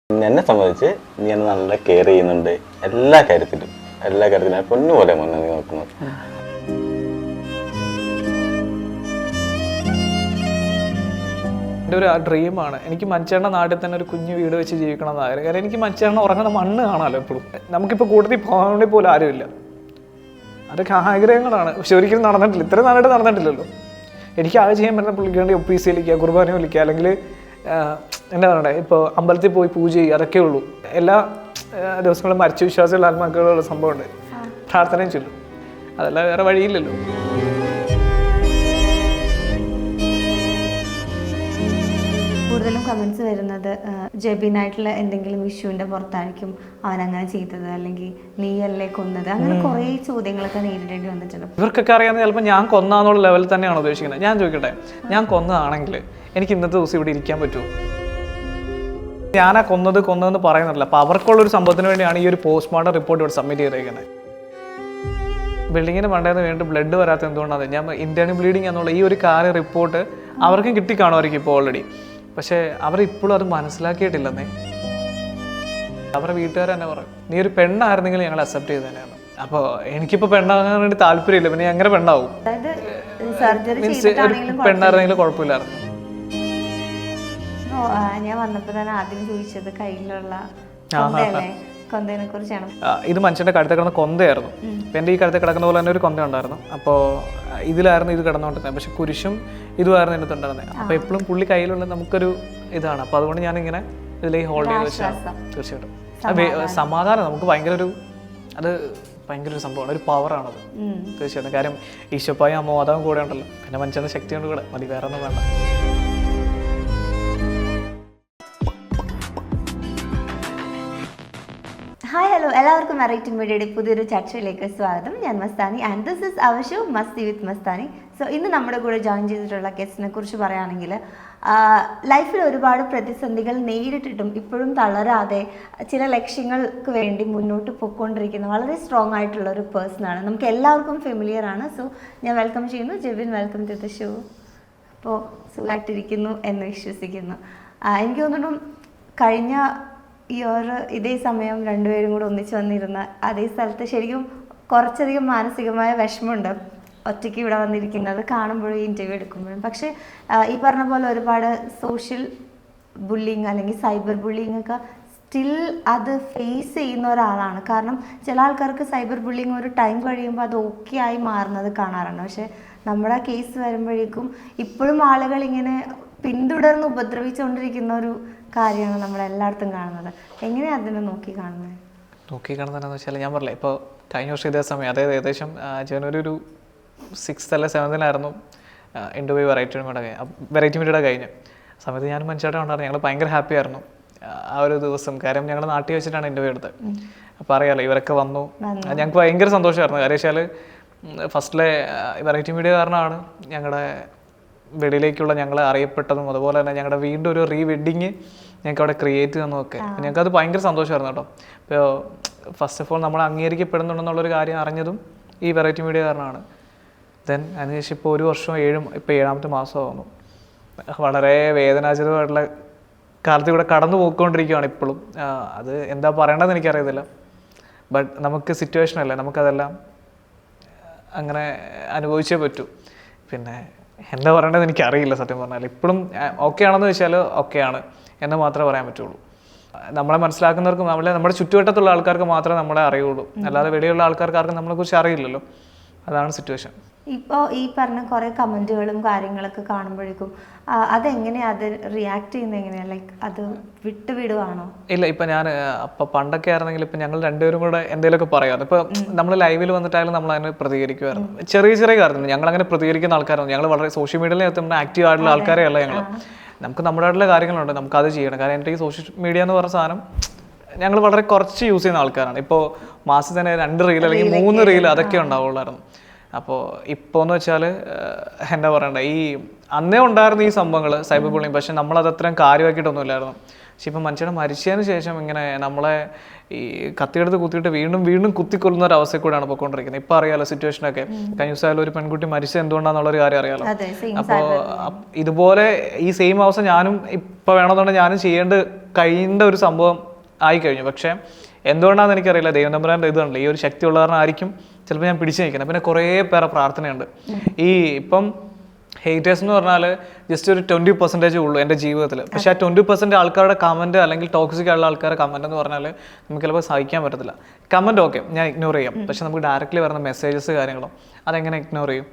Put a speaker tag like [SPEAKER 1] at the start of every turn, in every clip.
[SPEAKER 1] എന്നെ സംബന്ധിച്ച് നീ എന്നെ നല്ല കെയർ ചെയ്യുന്നുണ്ട് എല്ലാ കാര്യത്തിലും പൊന്നു പോലെ മുന്നേ നീ നോക്കുന്നത്.
[SPEAKER 2] എൻ്റെ ഒരു ഡ്രീമാണ് എനിക്ക് മഞ്ചേട്ടൻ്റെ നാട്ടിൽ തന്നെ ഒരു കുഞ്ഞു വീട് വെച്ച് ജീവിക്കണം എന്നായിരുന്നു. കാരണം എനിക്ക് മഞ്ചേട്ടൻ ഉറങ്ങുന്ന മണ്ണ് കാണാമല്ലോ എപ്പോഴും. നമുക്കിപ്പോൾ കൂട്ടത്തിൽ പോകാൻ വേണ്ടി പോലും ആരുമില്ല. അതൊക്കെ ആഗ്രഹങ്ങളാണ്, പക്ഷെ ഒരിക്കലും നടന്നിട്ടില്ല. ഇത്രയും നാളായിട്ട് നടന്നിട്ടില്ലല്ലോ. എനിക്ക് ആകെ ചെയ്യാൻ പറ്റുന്ന പുള്ളിക്ക് വേണ്ടി ഒപ്പീസ് വിളിക്കുക, കുർബാന വിളിക്കുക, അല്ലെങ്കിൽ എന്താ പറയണ്ടേ, ഇപ്പോൾ അമ്പലത്തിൽ പോയി പൂജ ചെയ്യുക, അതൊക്കെ ഉള്ളൂ. എല്ലാ ദിവസങ്ങളും മരിച്ച വിശ്വാസമുള്ള ആത്മാക്കളുള്ള സംഭവമുണ്ട്, പ്രാർത്ഥനയും ചൊല്ലും. അതല്ല വേറെ വഴിയില്ലല്ലോ.
[SPEAKER 3] കൂടുതലും കമൻസ് വരുന്നത് ജെബിനായിട്ടുള്ള എന്തെങ്കിലും ഇഷ്യൂവിൻ്റെ പുറത്തായിരിക്കും അവനങ്ങനെ ചെയ്തത്, അല്ലെങ്കിൽ നീയല്ലേ കൊന്നത്, അങ്ങനെ കുറേ ചോദ്യങ്ങളൊക്കെ നേരിടേണ്ടി വന്നിട്ടുണ്ട്.
[SPEAKER 2] ഇവർക്കൊക്കെ അറിയാവുന്ന ചിലപ്പോൾ ഞാൻ കൊന്നാന്നുള്ള ലെവലിൽ തന്നെയാണ് ഉദ്ദേശിക്കുന്നത്. ഞാൻ ചോദിക്കട്ടെ, ഞാൻ കൊന്നതാണെങ്കിൽ എനിക്ക് ഇന്നത്തെ ദിവസം ഇവിടെ ഇരിക്കാൻ പറ്റുമോ? ഞാനാ കൊന്നതെന്ന് പറയുന്നില്ല. അപ്പോൾ അവർക്കുള്ളൊരു സംഭവത്തിന് വേണ്ടിയാണ് ഈ ഒരു പോസ്റ്റ്മോർട്ടം റിപ്പോർട്ട് ഇവിടെ സബ്മിറ്റ് ചെയ്തേക്കുന്നത്. ബിൽഡിങ്ങിന് പണ്ടേന്ന് വേണ്ടി ബ്ലഡ് വരാത്ത എന്തുകൊണ്ടാണ് ഞാൻ ഇന്റേണൽ ബ്ലീഡിങ് എന്നുള്ള ഈ ഒരു കാര്യം റിപ്പോർട്ട് അവർക്കും കിട്ടിക്കാണുമായിരിക്കും ഇപ്പോൾ ഓൾറെഡി. പക്ഷേ അവരിപ്പോഴും അത് മനസ്സിലാക്കിയിട്ടില്ലെന്നേ. അവരുടെ വീട്ടുകാർ തന്നെ പറയും, നീ ഒരു പെണ്ണായിരുന്നെങ്കിൽ ഞങ്ങൾ അക്സെപ്റ്റ് ചെയ്ത് തന്നെയാണ്. അപ്പോൾ എനിക്കിപ്പോൾ പെണ്ണാകാൻ വേണ്ടി താല്പര്യമില്ല, പിന്നെ എങ്ങനെ പെണ്ണാവും? പെണ്ണായിരുന്നെങ്കിൽ കുഴപ്പമില്ലായിരുന്നു.
[SPEAKER 3] ഞാൻ വന്നപ്പോൾ തന്നെ ആദ്യം ചോദിച്ചത് കയ്യിലുള്ള കൊന്തയെ കുറിച്ചാണ്.
[SPEAKER 2] ഇത് മനുഷ്യൻ്റെ കഴുത്തിൽ കിടന്ന കൊന്തയായിരുന്നു. അപ്പം എൻ്റെ ഈ കഴുത്തിൽ കിടക്കുന്ന പോലെ തന്നെ ഒരു കൊന്ത ഉണ്ടായിരുന്നു. അപ്പോൾ ഇതിലായിരുന്നു ഇത് കിടന്നുകൊണ്ടിരുന്നത്. പക്ഷെ കുരിശും ഇതുമായിരുന്നു എൻ്റെ ഉണ്ടായിരുന്നത്. അപ്പോൾ എപ്പോഴും പുള്ളി കയ്യിലുള്ള നമുക്കൊരു ഇതാണ്. അപ്പോൾ അതുകൊണ്ട് ഞാനിങ്ങനെ ഇതിലേക്ക് ഹോൾഡ് ചെയ്ത് വെച്ചാൽ തീർച്ചയായിട്ടും സമാധാനം നമുക്ക് ഭയങ്കര ഒരു സംഭവമാണ്, ഒരു പവറാണത് തീർച്ചയായിട്ടും. കാര്യം ഈശോപ്പായും അമ്മ മാതാവും കൂടെ ഉണ്ടല്ലോ, പിന്നെ മനുഷ്യൻ്റെ ശക്തി കൊണ്ട് കൂടെ മതി, വേറെ ഒന്നും വേണ്ട.
[SPEAKER 3] ഹായ് ഹലോ, എല്ലാവർക്കും വെറൈറ്റി മീഡിയയുടെ പുതിയൊരു ചർച്ചയിലേക്ക് സ്വാഗതം. ഞാൻ Mastani and this is our show Masti with Mastani. So ഇന്ന് നമ്മുടെ കൂടെ ജോയിൻ ചെയ്തിട്ടുള്ള ഗസ്റ്റിനെ കുറിച്ച് പറയുകയാണെങ്കിൽ ലൈഫിൽ ഒരുപാട് പ്രതിസന്ധികൾ നേരിട്ടിട്ടും ഇപ്പോഴും തളരാതെ ചില ലക്ഷ്യങ്ങൾക്ക് വേണ്ടി മുന്നോട്ട് പോയിക്കൊണ്ടിരിക്കുന്ന വളരെ സ്ട്രോങ് ആയിട്ടുള്ള ഒരു പേഴ്സണാണ്, നമുക്ക് എല്ലാവർക്കും ഫെമിലിയർ ആണ്. സോ ഞാൻ വെൽക്കം ചെയ്യുന്നു Jebin, welcome to the show. അപ്പോൾ സുഖമായിട്ടിരിക്കുന്നു എന്ന് വിശ്വസിക്കുന്നു. എനിക്ക് തോന്നുന്നു കഴിഞ്ഞ ഇതേ സമയം രണ്ടുപേരും കൂടെ ഒന്നിച്ച് വന്നിരുന്ന അതേ സ്ഥലത്ത് ശരിക്കും കുറച്ചധികം മാനസികമായ വിഷമമുണ്ട് ഒറ്റയ്ക്ക് ഇവിടെ വന്നിരിക്കുന്നത് കാണുമ്പോഴും ഇൻ്റർവ്യൂ എടുക്കുമ്പോഴും. പക്ഷേ ഈ പറഞ്ഞ പോലെ ഒരുപാട് സോഷ്യൽ ബുള്ളിങ് അല്ലെങ്കിൽ സൈബർ ബുള്ളിങ് ഒക്കെ സ്റ്റിൽ അത് ഫേസ് ചെയ്യുന്ന ഒരാളാണ്. കാരണം ചില ആൾക്കാർക്ക് സൈബർ ബുള്ളിങ് ഒരു ടൈം കഴിയുമ്പോൾ അത് ഓക്കെ ആയി മാറുന്നത് കാണാറുണ്ട്. പക്ഷേ നമ്മുടെ കേസ് വരുമ്പോഴേക്കും ഇപ്പോഴും ആളുകൾ ഇങ്ങനെ പിന്തുടർന്ന് ഉപദ്രവിച്ചുകൊണ്ടിരിക്കുന്ന ഒരു കാര്യമാണ് നമ്മളെല്ലായിടത്തും കാണുന്നത്. എങ്ങനെയാണ് അതിനെ
[SPEAKER 2] നോക്കിക്കാണുന്നതെന്ന് വെച്ചാൽ ഞാൻ പറഞ്ഞില്ല, ഇപ്പോൾ കഴിഞ്ഞ വർഷം ഇതേ സമയം, അതായത് ഏകദേശം ജനുവരി ഒരു 6th അല്ല 7th ഇൻ്റർവ്യൂ വെറൈറ്റി മീഡിയയുടെ കഴിഞ്ഞ് സമയത്ത് ഞാൻ മനുഷ്യരുടെ ഉണ്ടായിരുന്നു. ഞങ്ങൾ ഭയങ്കര ഹാപ്പി ആയിരുന്നു ആ ഒരു ദിവസം. കാര്യം ഞങ്ങൾ നാട്ടിൽ വെച്ചിട്ടാണ് ഇൻ്റർവ്യൂ എടുത്തത്. അപ്പോൾ അറിയാമല്ലോ, ഇവരൊക്കെ വന്നു, ഞങ്ങൾക്ക് ഭയങ്കര സന്തോഷമായിരുന്നു. കാര്യം വെച്ചാൽ ഫസ്റ്റിലെ വെറൈറ്റി മീഡിയ കാരണമാണ് ഞങ്ങളുടെ വെളിയിലേക്കുള്ള ഞങ്ങൾ അറിയപ്പെട്ടതും, അതുപോലെ തന്നെ ഞങ്ങളുടെ വീണ്ടും ഒരു വെഡിങ് ഞങ്ങൾക്ക് അവിടെ ക്രിയേറ്റ് ചെയ്യുന്നതൊക്കെ ഞങ്ങൾക്കത് ഭയങ്കര സന്തോഷമായിരുന്നു കേട്ടോ. ഇപ്പോൾ ഫസ്റ്റ് ഓഫ് ഓൾ നമ്മൾ അംഗീകരിക്കപ്പെടുന്നുണ്ടെന്നുള്ളൊരു കാര്യം അറിഞ്ഞതും ഈ വെറൈറ്റി മീഡിയ കാരണമാണ്. ദെൻ അതിനുശേഷം ഇപ്പോൾ 1 വർഷം 7ാമത്തെ മാസമാകുന്നു. വളരെ വേദനാജനകമായിട്ടുള്ള കാലത്ത് കൂടെ കടന്നു പോയിക്കൊണ്ടിരിക്കുകയാണ് ഇപ്പോഴും. അത് എന്താ പറയേണ്ടതെന്ന് എനിക്കറിയത്തില്ല. ബട്ട് നമുക്ക് സിറ്റുവേഷൻ അല്ലേ, നമുക്കതെല്ലാം അങ്ങനെ അനുഭവിച്ചേ പറ്റൂ. പിന്നെ എന്താ പറയേണ്ടത് എനിക്കറിയില്ല സത്യം പറഞ്ഞാൽ. ഇപ്പോഴും ഓക്കെ ആണെന്ന് വെച്ചാൽ ഓക്കെയാണ് എന്ന് മാത്രമേ പറയാൻ പറ്റുള്ളൂ. നമ്മളെ മനസ്സിലാക്കുന്നവർക്കും നമ്മുടെ ചുറ്റുവട്ടത്തുള്ള ആൾക്കാർക്ക് മാത്രമേ നമ്മളെ അറിയുള്ളൂ, അല്ലാതെ വെളിയുള്ള ആൾക്കാർക്ക് ആർക്കും നമ്മളെക്കുറിച്ച് അറിയില്ലല്ലോ. അതാണ് സിറ്റുവേഷൻ.
[SPEAKER 3] ഇപ്പോൾ ഈ പറഞ്ഞ കുറേ കമൻറ്റുകളും കാര്യങ്ങളൊക്കെ കാണുമ്പോഴേക്കും അതെങ്ങനെയാണ്, അത് റിയാക്ട് ചെയ്യുന്നത് എങ്ങനെയാണ്? ലൈക്ക് അത് വിടുവാണോ?
[SPEAKER 2] ഇല്ല, ഇപ്പം ഞാൻ അപ്പം പണ്ടൊക്കെ ആയിരുന്നെങ്കിൽ ഇപ്പം ഞങ്ങൾ രണ്ടുപേരും കൂടെ എന്തെങ്കിലുമൊക്കെ പറയാറ്. ഇപ്പോൾ നമ്മൾ ലൈവിൽ വന്നിട്ടായാലും നമ്മൾ അതിനെ പ്രതികരിക്കുമായിരുന്നു. ചെറിയ കാര്യത്തിൽ ഞങ്ങൾ അങ്ങനെ പ്രതികരിക്കുന്ന ആൾക്കാരാണ്. ഞങ്ങൾ വളരെ സോഷ്യൽ മീഡിയയിൽ എത്തുമ്പോൾ ആക്റ്റീവ് ആയിട്ടുള്ള ആൾക്കാരെ അല്ല ഞങ്ങൾ. നമുക്ക് നമ്മുടേതായിട്ടുള്ള കാര്യങ്ങളുണ്ട്, നമുക്കത് ചെയ്യണം. കാരണം എൻ്റെ ഈ സോഷ്യൽ മീഡിയ എന്ന് പറഞ്ഞ സാധനം ഞങ്ങൾ വളരെ കുറച്ച് യൂസ് ചെയ്യുന്ന ആൾക്കാരാണ്. ഇപ്പോൾ മാസത്തിൽ തന്നെ 2 റീൽ അല്ലെങ്കിൽ 3 റീൽ അതൊക്കെ ഉണ്ടാവുള്ളായിരുന്നു. അപ്പോൾ ഇപ്പോൾ എന്ന് വെച്ചാൽ എന്താ പറയണ്ടേ, ഈ അന്നേ ഉണ്ടായിരുന്ന ഈ സംഭവങ്ങൾ സൈബർ ബുള്ളിങ്, പക്ഷെ നമ്മളത് അത്രയും കാര്യമാക്കിയിട്ടൊന്നുമില്ലായിരുന്നു. പക്ഷെ ഇപ്പം മനുഷ്യനെ മരിച്ചതിന് ശേഷം ഇങ്ങനെ നമ്മളെ ഈ കത്തിയെടുത്ത് കുത്തിയിട്ട് വീണ്ടും വീണ്ടും കുത്തിക്കൊല്ലുന്ന ഒരു അവസ്ഥയിൽ കൂടെയാണ് പോയിക്കൊണ്ടിരിക്കുന്നത്. ഇപ്പം അറിയാലോ സിറ്റുവേഷനൊക്കെ. കഴിഞ്ഞ ദിവസമായാലും ഒരു പെൺകുട്ടി മരിച്ചത് എന്തുകൊണ്ടാണെന്നുള്ളൊരു കാര്യം അറിയാലോ. അപ്പോൾ ഇതുപോലെ ഈ സെയിം അവസ്ഥ ഞാനും ഇപ്പം വേണമെന്നുണ്ടെങ്കിൽ ഞാനും കഴിയേണ്ട ഒരു സംഭവം ആയിക്കഴിഞ്ഞു. പക്ഷേ എന്തുകൊണ്ടാണെന്ന് എനിക്കറിയില്ല. ദൈവം തമ്പുരാൻ്റെ ഇതുണ്ട്, ഈ ഒരു ശക്തി ഉള്ള കാരണം ആയിരിക്കും ചിലപ്പോൾ ഞാൻ പിടിച്ചു നിൽക്കുന്നത്. പിന്നെ കുറേ പേരെ പ്രാർത്ഥനയുണ്ട്. ഈ ഇപ്പം ഹേറ്റേഴ്സ് എന്ന് പറഞ്ഞാൽ ജസ്റ്റ് ഒരു 20% ഉള്ളൂ എൻ്റെ ജീവിതത്തിൽ. പക്ഷേ ആ 20% ആൾക്കാരുടെ കമൻറ്റ് അല്ലെങ്കിൽ ടോക്സിക് ആയുള്ള ആൾക്കാരുടെ കമൻറ്റ് എന്ന് പറഞ്ഞാൽ നമുക്ക് ചിലപ്പോൾ സഹിക്കാൻ പറ്റത്തില്ല. കമൻറ്റ് ഓക്കെ ഞാൻ ഇഗ്നോർ ചെയ്യാം, പക്ഷെ നമുക്ക് ഡയറക്റ്റ്ലി വരുന്ന മെസ്സേജസ് കാര്യങ്ങളും അതെങ്ങനെ ഇഗ്നോർ ചെയ്യും?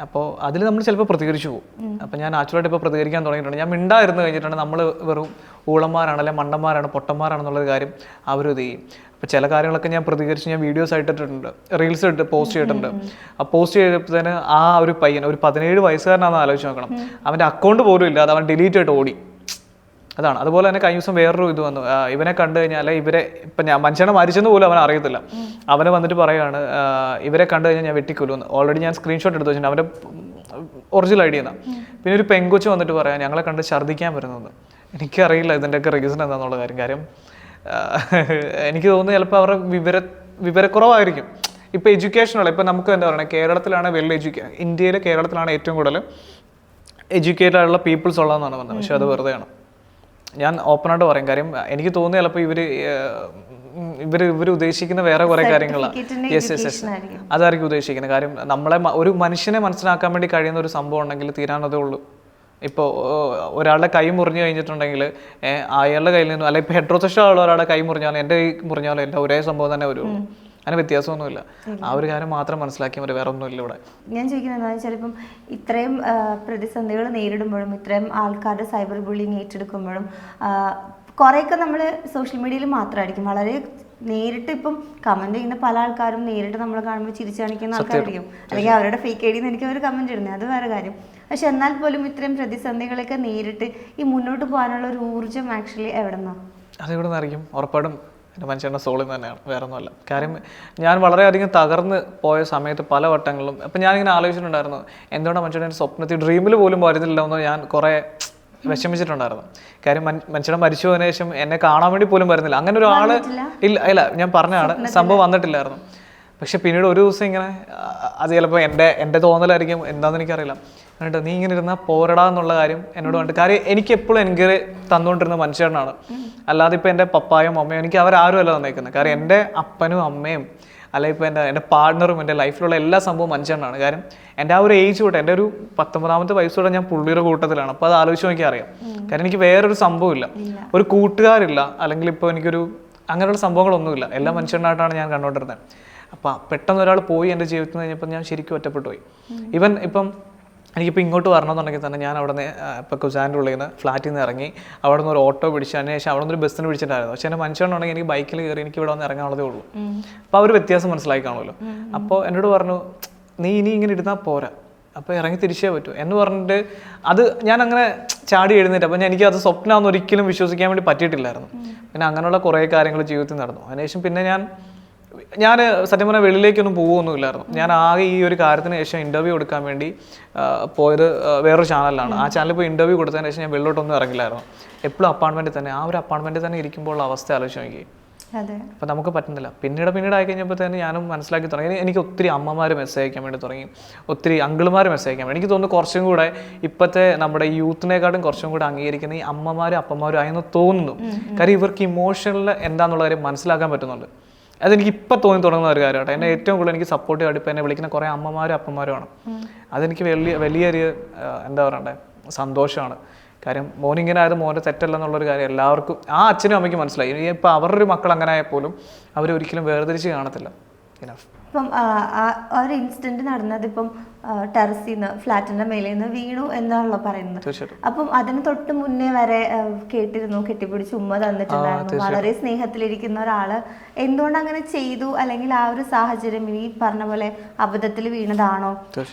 [SPEAKER 2] അപ്പോൾ അതിൽ നമ്മൾ ചിലപ്പോൾ പ്രതികരിച്ചു പോകും. അപ്പോൾ ഞാൻ നാച്ചുറലായിട്ട് ഇപ്പോൾ പ്രതികരിക്കാൻ തുടങ്ങിയിട്ടുണ്ട്. ഞാൻ മിണ്ടായിരുന്നു കഴിഞ്ഞിട്ടുണ്ട് നമ്മൾ വെറും ഊളന്മാരാണ്, അല്ലെങ്കിൽ മണ്ടന്മാരാണ്, പൊട്ടന്മാരാണെന്നുള്ളൊരു കാര്യം അവരും ഇത് ചെയ്യും. അപ്പോൾ ചില കാര്യങ്ങളൊക്കെ ഞാൻ പ്രതികരിച്ച് ഞാൻ വീഡിയോസ് ആയിട്ടിട്ടുണ്ട്, റീൽസ് ഇട്ട് പോസ്റ്റ് ചെയ്തിട്ടുണ്ട്. ആ പോസ്റ്റ് ചെയ്തപ്പോഴത്തേന് ആ ഒരു പയ്യൻ ഒരു 17 വയസ്സുകാരനാണെന്ന് ആലോചിച്ച് നോക്കണം. അവൻ്റെ അക്കൗണ്ട് പോലും ഇല്ല, അത് അവൻ ഡിലീറ്റ് ആയിട്ട് ഓടി. അതാണ്. അതുപോലെ തന്നെ കഴിഞ്ഞ ദിവസം വേറൊരു ഇത് വന്നു. ഇവനെ കണ്ടു കഴിഞ്ഞാൽ ഇവരെ ഇപ്പം ഞാൻ മനുഷ്യനെ മരിച്ചെന്ന് പോലും അവൻ അറിയത്തില്ല. അവന് വന്നിട്ട് പറയുകയാണ് ഇവരെ കണ്ടു കഴിഞ്ഞാൽ ഞാൻ വെട്ടിക്കൊല്ലുമെന്ന്. ഓൾറെഡി ഞാൻ സ്ക്രീൻഷോട്ട് എടുത്ത് വെച്ചിട്ടുണ്ട് അവൻ്റെ ഒറിജിനൽ ഐഡിയ എന്നാണ്. പിന്നെ ഒരു പെങ്കൊച്ച് വന്നിട്ട് പറയാം ഞങ്ങളെ കണ്ട് ഛർദ്ദിക്കാൻ വരുന്നത്. എനിക്കറിയില്ല ഇതിൻ്റെയൊക്കെ റീസൺ എന്താണെന്നുള്ള കാര്യം. എനിക്ക് തോന്നുന്നു ചിലപ്പോൾ അവരുടെ വിവരക്കുറവായിരിക്കും. ഇപ്പോൾ എഡ്യൂക്കേഷനുള്ള ഇപ്പം നമുക്ക് എന്താ പറയുക, കേരളത്തിലാണ് ഇന്ത്യയിൽ കേരളത്തിലാണ് ഏറ്റവും കൂടുതൽ എഡ്യൂക്കേറ്റഡ് ആയിട്ടുള്ള പീപ്പിൾസ് ഉള്ളതെന്നാണ് പറഞ്ഞത്. പക്ഷെ അത് വെറുതെയാണ്. ഞാൻ ഓപ്പണായിട്ട് പറയും. കാര്യം എനിക്ക് തോന്നുന്നു ചിലപ്പോൾ ഇവർ ഉദ്ദേശിക്കുന്ന വേറെ കുറേ കാര്യങ്ങളാണ്. യെസ് അതായിരിക്കും ഉദ്ദേശിക്കുന്നത്. കാര്യം ഒരു മനുഷ്യനെ മനസ്സിലാക്കാൻ വേണ്ടി കഴിയുന്ന ഒരു സംഭവം ഉണ്ടെങ്കിൽ തീരാനതേ ഉള്ളൂ. ഇപ്പോൾ ഒരാളുടെ കൈ മുറിഞ്ഞു കഴിഞ്ഞിട്ടുണ്ടെങ്കിൽ അയാളുടെ കയ്യിൽ നിന്നും, അല്ലെങ്കിൽ ഇപ്പോൾ ഹെട്രോസെക്ഷൽ ഉള്ള ഒരാളുടെ കൈ മുറിഞ്ഞാലും എൻ്റെ കൈ മുറിഞ്ഞാലും എല്ലാം ഒരേ സംഭവം തന്നെ വരുള്ളൂ. അതിന് വ്യത്യാസമൊന്നുമില്ല. ആ ഒരു കാര്യം മാത്രം മനസ്സിലാക്കിയാൽ മതി, വേറെ ഒന്നുമില്ല ഇവിടെ.
[SPEAKER 3] ഞാൻ ചോദിക്കുന്നത് എന്താണെന്ന് വെച്ചാൽ ഇപ്പം ഇത്രയും പ്രതിസന്ധികൾ നേരിടുമ്പോഴും ഇത്രയും ആൾക്കാരുടെ സൈബർ ബുള്ളിങ് ഏറ്റെടുക്കുമ്പോഴും കുറേയൊക്കെ നമ്മൾ സോഷ്യൽ മീഡിയയിൽ മാത്രമായിരിക്കും വളരെ നേരിട്ട് ഇപ്പം കമന്റ് ചെയ്യുന്ന പല ആൾക്കാരും നേരിട്ട് നമ്മൾ കാണുമ്പോൾ ചിരിച്ചു കാണിക്കുന്ന ആൾക്കാരായിരിക്കും, അല്ലെങ്കിൽ അവരുടെ ഫേക്ക് ഐ ഡിന്ന് എനിക്ക് അവർ കമന്റ് ഇടുന്നത്, അത് വേറെ കാര്യം. പക്ഷെ എന്നാൽ പോലും ഇത്രയും പ്രതിസന്ധികളൊക്കെ നേരിട്ട് ഈ മുന്നോട്ട് പോകാനുള്ള ഒരു ഊർജ്ജം ആക്ച്വലി എവിടെ നിന്നാണ്?
[SPEAKER 2] അതിവിടെ നിന്നായിരിക്കും ഉറപ്പാടും എൻ്റെ മനുഷ്യൻ്റെ സോളിൽ നിന്ന് തന്നെയാണ്, വേറെ ഒന്നുമല്ല. കാര്യം ഞാൻ വളരെയധികം തകർന്ന് പോയ സമയത്ത് പല വട്ടങ്ങളിലും അപ്പം ഞാനിങ്ങനെ ആലോചിച്ചിട്ടുണ്ടായിരുന്നു എന്തുകൊണ്ടാണ് മനുഷ്യൻ്റെ സ്വപ്നത്തിൽ ഡ്രീമിൽ പോലും വരുന്നില്ല എന്ന് ഞാൻ കുറേ വിഷമിച്ചിട്ടുണ്ടായിരുന്നു. കാര്യം മനുഷ്യനെ മരിച്ചു പോയതിനു ശേഷം എന്നെ കാണാൻ വേണ്ടി പോലും വരുന്നില്ല. അങ്ങനെ ഒരാൾ ഇല്ല, ഞാൻ പറഞ്ഞതാണ്, സംഭവം വന്നിട്ടില്ലായിരുന്നു. പക്ഷെ പിന്നീട് ഒരു ദിവസം ഇങ്ങനെ, അത് ചിലപ്പോൾ എൻ്റെ തോന്നലായിരിക്കും, എന്താണെന്ന് എനിക്കറിയില്ല, എന്നിട്ട് നീ ഇങ്ങനെ ഇരുന്നാൽ പോരടാ എന്നുള്ള കാര്യം എന്നോട് കണ്ടിട്ട്. കാര്യം എനിക്ക് എപ്പോഴും എൻകറേജ് തന്നുകൊണ്ടിരുന്ന മനുഷ്യനാണ്. അല്ലാതെ ഇപ്പോൾ എൻ്റെ പപ്പായും അമ്മയും എനിക്ക് അവരാരും അല്ല തന്നേക്കുന്നത്. കാര്യം എൻ്റെ അപ്പനും അമ്മയും അല്ലെങ്കിൽ ഇപ്പോൾ എൻ്റെ പാർട്ട്ണറും എൻ്റെ ലൈഫിലുള്ള എല്ലാ സംഭവം മനുഷ്യനാണ്. കാര്യം എൻ്റെ ആ ഒരു ഏജ് തൊട്ട്, എൻ്റെ ഒരു 19ാമത്തെ വയസ്സോടെ ഞാൻ പുള്ളിയുടെ കൂട്ടത്തിലാണ്. അപ്പോൾ അത് ആലോചിച്ച് നോക്കി അറിയാം. കാരണം എനിക്ക് വേറൊരു സംഭവമില്ല, ഒരു കൂട്ടുകാരില്ല, അല്ലെങ്കിൽ ഇപ്പോൾ എനിക്കൊരു അങ്ങനെയുള്ള സംഭവങ്ങളൊന്നുമില്ല. എല്ലാ മനുഷ്യനായിട്ടാണ് ഞാൻ കണ്ടുകൊണ്ടിരുന്നത്. അപ്പം പെട്ടെന്ന് ഒരാൾ പോയി എൻ്റെ ജീവിതത്തിൽ നിന്ന് കഴിഞ്ഞപ്പോൾ ഞാൻ ശരിക്കും ഒറ്റപ്പെട്ടു പോയി. ഇപ്പം എനിക്കിപ്പോൾ ഇങ്ങോട്ട് വരണമെന്നുണ്ടെങ്കിൽ തന്നെ ഞാൻ അവിടെ നിന്ന് ഇപ്പോൾ കുസാൻ്റെ ഉള്ളിൽ നിന്ന് ഫ്ലാറ്റിൽ നിന്ന് ഇറങ്ങി അവിടെ നിന്ന് ഒരു ഓട്ടോ പിടിച്ച്, അതിന് ശേഷം അവിടെ നിന്ന് ഒരു ബസ്സിന് പിടിച്ചിട്ടായിരുന്നു. പക്ഷേ എൻ്റെ മനുഷ്യനുണ്ടെങ്കിൽ എനിക്ക് ബൈക്കിൽ കയറി എനിക്ക് ഇവിടെ വന്ന് ഇറങ്ങാനുള്ളതേ ഉള്ളൂ. അപ്പോൾ ആ ഒരു വ്യത്യാസം മനസ്സിലാക്കി കാണുമല്ലോ. അപ്പോൾ എന്നോട് പറഞ്ഞു നീ ഇനി ഇങ്ങനെ ഇരുന്നാൽ പോരാ, അപ്പോൾ ഇറങ്ങി തിരിച്ചേ പറ്റൂ എന്ന് പറഞ്ഞിട്ട് അത് ഞാൻ അങ്ങനെ ചാടി എഴുന്നേറ്റ്. അപ്പോൾ എനിക്കത് സ്വപ്നമാണെന്ന് ഒരിക്കലും വിശ്വസിക്കാൻ വേണ്ടി പറ്റിയിട്ടില്ലായിരുന്നു. പിന്നെ അങ്ങനെയുള്ള കുറേ കാര്യങ്ങൾ ജീവിതത്തിൽ നടന്നു. അതിനുശേഷം പിന്നെ ഞാൻ സത്യം പറഞ്ഞാൽ വെളിയിലേക്കൊന്നും പോകുമൊന്നുമില്ലായിരുന്നു. ഞാൻ ആകെ ഈ ഒരു കാര്യത്തിന് ശേഷം ഇൻ്റർവ്യൂ കൊടുക്കാൻ വേണ്ടി പോയത് വേറൊരു ചാനലിലാണ്. ആ ചാനലിൽ പോയി ഇൻ്റർവ്യൂ കൊടുത്തതിന് ശേഷം ഞാൻ വെളിയിലോട്ടൊന്നും ഇറങ്ങില്ലായിരുന്നു. എപ്പോഴും അപ്പാർട്ട്മെൻറ്റിൽ തന്നെ, ആ ഒരു അപ്പാർട്ട്മെൻറ്റിൽ തന്നെ ഇരിക്കുമ്പോൾ ഉള്ള അവസ്ഥ ആലോചിച്ച് നോക്കി. അപ്പം നമുക്ക് പറ്റുന്നില്ല. പിന്നീട് ആയി കഴിഞ്ഞപ്പോൾ തന്നെ ഞാനും മനസ്സിലാക്കി തുടങ്ങി. എനിക്ക് ഒത്തിരി അമ്മമാർ മെസ്സേജ് അയക്കാൻ വേണ്ടി തുടങ്ങി, ഒത്തിരി അങ്കിൾമാർ മെസ്സേജ് അയക്കാൻ വേണ്ടി. എനിക്ക് തോന്നുന്നു കുറച്ചും കൂടെ ഇപ്പോഴത്തെ നമ്മുടെ യൂത്തിനെക്കാട്ടും കുറച്ചും കൂടെ അംഗീകരിക്കുന്ന ഈ അമ്മമാരും അപ്പന്മാരും ആയെന്ന് തോന്നുന്നു. കാര്യം ഇവർക്ക് ഇമോഷണൽ എന്താണെന്നുള്ള കാര്യം മനസ്സിലാക്കാൻ പറ്റുന്നുണ്ട്. അതെനിക്ക് ഇപ്പം തോന്നി തുടങ്ങുന്ന ഒരു കാര്യമാട്ടോ. എന്നെ ഏറ്റവും കൂടുതൽ എനിക്ക് സപ്പോർട്ടീവ് ആയിട്ട് ഇപ്പം എന്നെ വിളിക്കുന്ന കുറേ അമ്മമാരും അപ്പന്മാരുമാണ്. അതെനിക്ക് വലിയൊരു എന്താ പറയണ്ടേ സന്തോഷമാണ്. കാര്യം മോനിങ്ങനെ ആയത് മോൻ്റെ തെറ്റല്ലെന്നുള്ളൊരു കാര്യം എല്ലാവർക്കും, ആ അച്ഛനും അമ്മയ്ക്കും മനസ്സിലായി. ഇപ്പം അവരുടെ മക്കൾ അങ്ങനെ ആയപ്പോലും അവരൊരിക്കലും വേർതിരിച്ച് കാണത്തില്ല.
[SPEAKER 3] ഇപ്പം ഒരു ഇൻസിഡന്റ് നടന്നത് ഇപ്പം ടെറസിൽ നിന്ന് ഫ്ലാറ്റിന്റെ മേലെ നിന്ന് വീണു എന്നാണല്ലോ പറയുന്നത്. അപ്പം അതിന് തൊട്ട് മുന്നേ വരെ കേട്ടിരുന്നു, കെട്ടിപ്പിടിച്ച് ഉമ്മ തന്നിട്ടുണ്ടായിരുന്നു. വളരെ സ്നേഹത്തിലിരിക്കുന്ന ഒരാള് എന്തുകൊണ്ട് അങ്ങനെ ചെയ്തു, അല്ലെങ്കിൽ ആ ഒരു സാഹചര്യം ഈ പറഞ്ഞ പോലെ അബദ്ധത്തിൽ വീണതാണോ